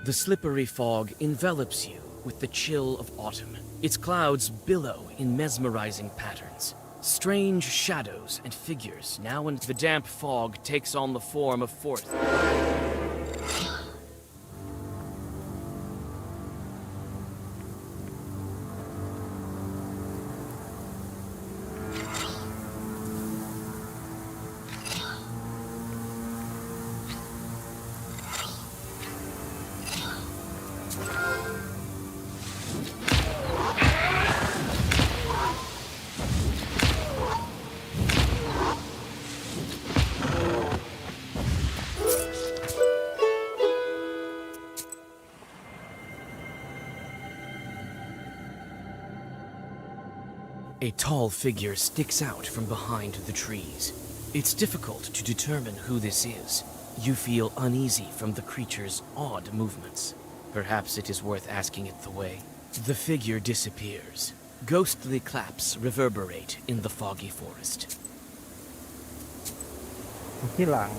The slippery fog envelops you with the chill of autumn. Its clouds billow in mesmerizing patterns. Strange shadows and figures now and the damp fog takes on the form of forest. A tall figure sticks out from behind the trees. It's difficult to determine who this is. You feel uneasy from the creature's odd movements. Perhaps it is worth asking it the way. The figure disappears. Ghostly claps reverberate in the foggy forest. Hilang.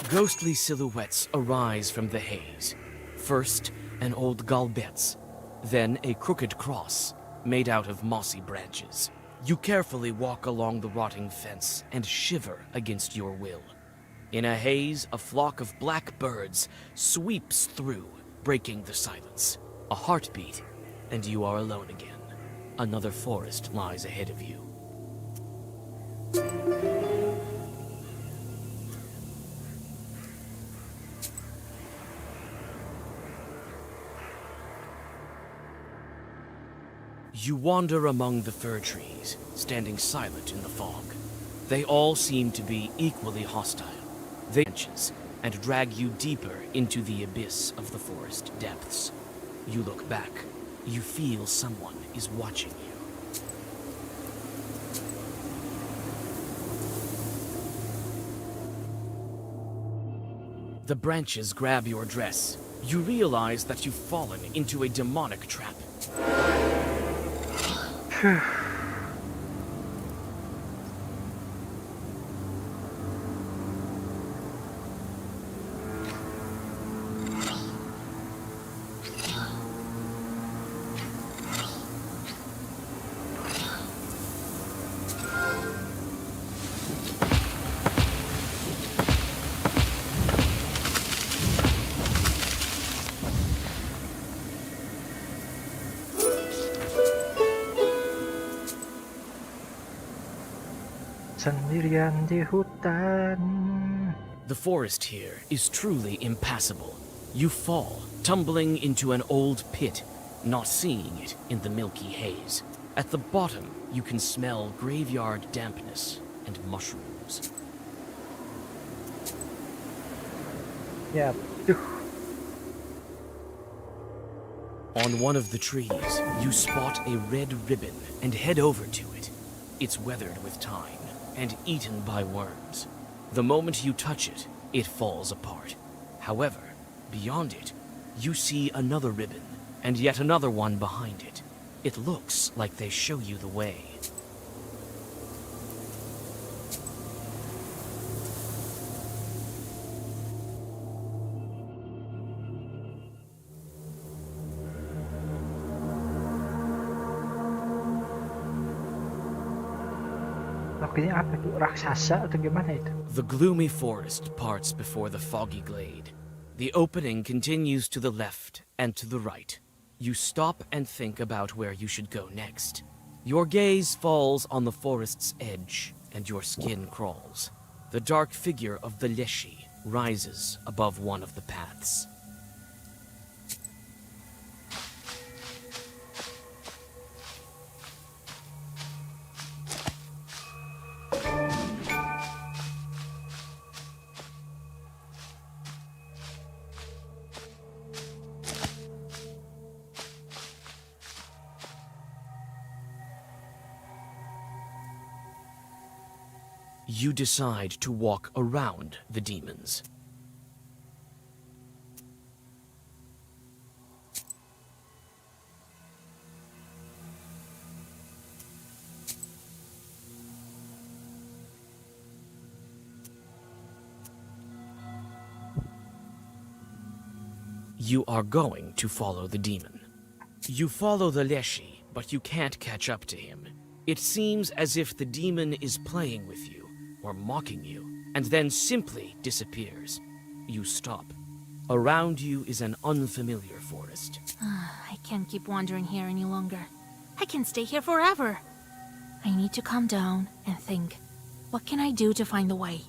Ghostly silhouettes arise from the haze. First, an old galbetz, then a crooked cross made out of mossy branches. You carefully walk along the rotting fence and shiver against your will. In a haze, a flock of black birds sweeps through, breaking the silence. A heartbeat, and you are alone again. Another forest lies ahead of you. You wander among the fir trees, standing silent in the fog. They all seem to be equally hostile. They branches and drag you deeper into the abyss of the forest depths. You look back. You feel someone is watching you. The branches grab your dress. You realize that you've fallen into a demonic trap. Sendirian di hutan. The forest here is truly impassable. You fall, tumbling into an old pit, not seeing it in the milky haze. At the bottom, you can smell graveyard dampness and mushrooms. Ya, On one of the trees, you spot a red ribbon and head over to it. It's weathered with time and eaten by worms. The moment you touch it, it falls apart. However, beyond it, you see another ribbon and yet another one behind it. It looks like they show you the way. Ini apa tuh? Raksasa atau gimana itu? The gloomy forest parts before the foggy glade. The opening continues to the left and to the right. You stop and think about where you should go next. Your gaze falls on the forest's edge, and your skin crawls. The dark figure of the Leshy rises above one of the paths. You decide to walk around the demons. You are going to follow the demon. You follow the Leshy, but you can't catch up to him. It seems as if the demon is playing with you, or mocking you, and then simply disappears. You stop. Around you is an unfamiliar forest. I can't keep wandering here any longer. I can stay here forever. I need to calm down and think. What can I do to find the way?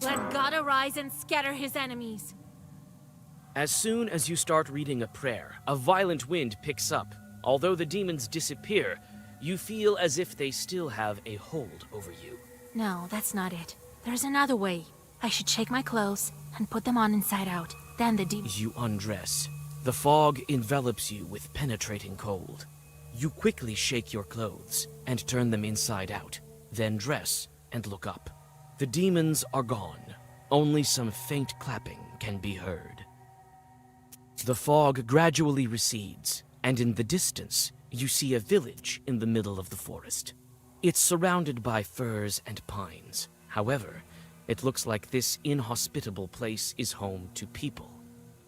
Let God arise and scatter his enemies. As soon as you start reading a prayer, a violent wind picks up. Although the demons disappear, you feel as if they still have a hold over you. No, that's not it. There's another way. I should shake my clothes and put them on inside out. Then the demons... You undress. The fog envelops you with penetrating cold. You quickly shake your clothes and turn them inside out, then dress and look up. The demons are gone. Only some faint clapping can be heard. The fog gradually recedes, and in the distance, you see a village in the middle of the forest. It's surrounded by firs and pines. However, it looks like this inhospitable place is home to people.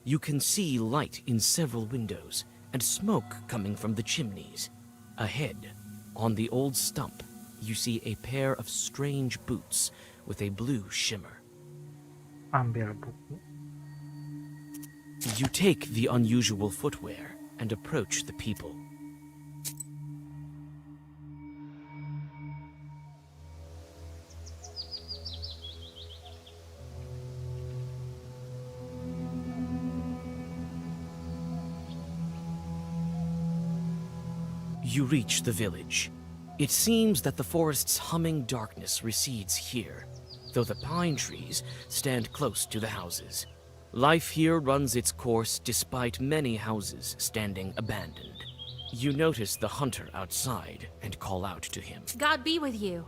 You can see light in several windows, and smoke coming from the chimneys. Ahead, on the old stump, you see a pair of strange boots with a blue shimmer. Ambil buku. You take the unusual footwear and approach the people. You reach the village. It seems that the forest's humming darkness recedes here, though the pine trees stand close to the houses. Life here runs its course despite many houses standing abandoned. You notice the hunter outside and call out to him. God be with you.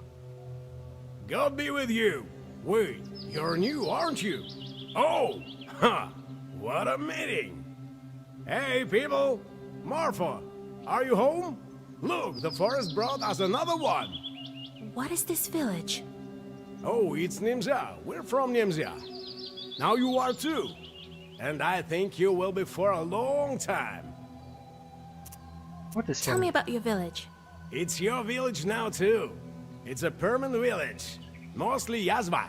God be with you. Wait, you're new, aren't you? Oh, what a meeting. Hey, people. Marfa, are you home? Look, the forest brought us another one. What is this village? Oh, it's Nimza. We're from Nimza. Now you are too. And I think you will be for a long time. What is Tell me about your village. It's your village now too. It's a Perman village. Mostly Yazba.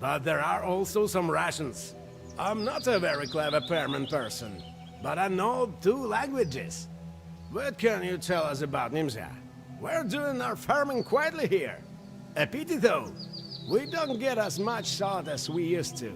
But there are also some Russians. I'm not a very clever Perman person, but I know 2 languages. What can you tell us about Nimza? We're doing our farming quietly here. A pity though. We don't get as much salt as we used to.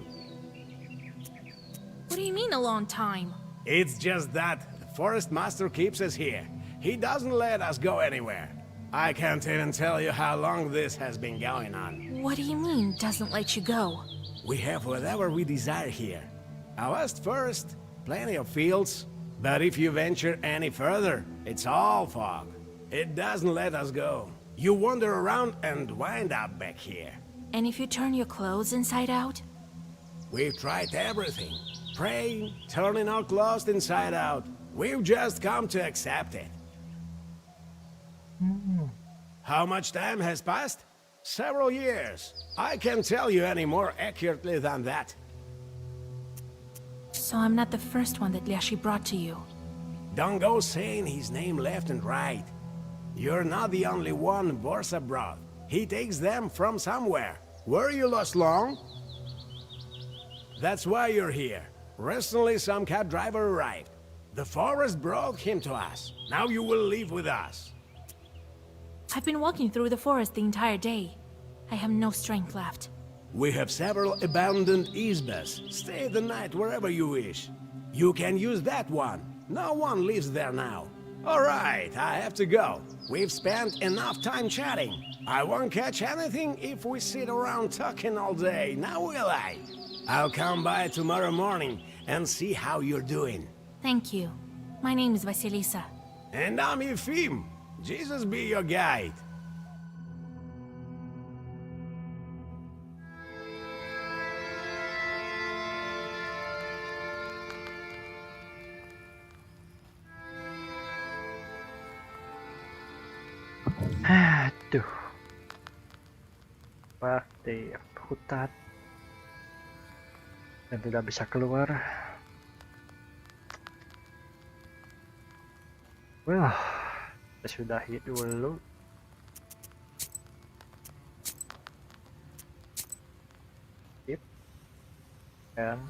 What do you mean a long time? It's just that the forest master keeps us here. He doesn't let us go anywhere. I can't even tell you how long this has been going on. What do you mean, doesn't let you go? We have whatever we desire here. A west forest, plenty of fields, but if you venture any further, it's all fog. It doesn't let us go. You wander around and wind up back here. And if you turn your clothes inside out? We've tried everything. Praying, turning our clothes inside out. We've just come to accept it. How much time has passed? Several years. I can't tell you any more accurately than that. So I'm not the first one that Lyashi brought to you. Don't go saying his name left and right. You're not the only one Borsa brought. He takes them from somewhere. Were you lost long? That's why you're here. Recently some cab driver arrived. The forest brought him to us. Now you will live with us. I've been walking through the forest the entire day. I have no strength left. We have several abandoned izbas. Stay the night wherever you wish. You can use that one. No one lives there now. All right, I have to go. We've spent enough time chatting. I won't catch anything if we sit around talking all day, now will I? I'll come by tomorrow morning and see how you're doing. Thank you. My name is Vasilisa. And I'm Efim. Jesus be your guide. Aduh. Pasti hutan dan tidak bisa keluar. Well, kita sudahi dulu. Skip. Dan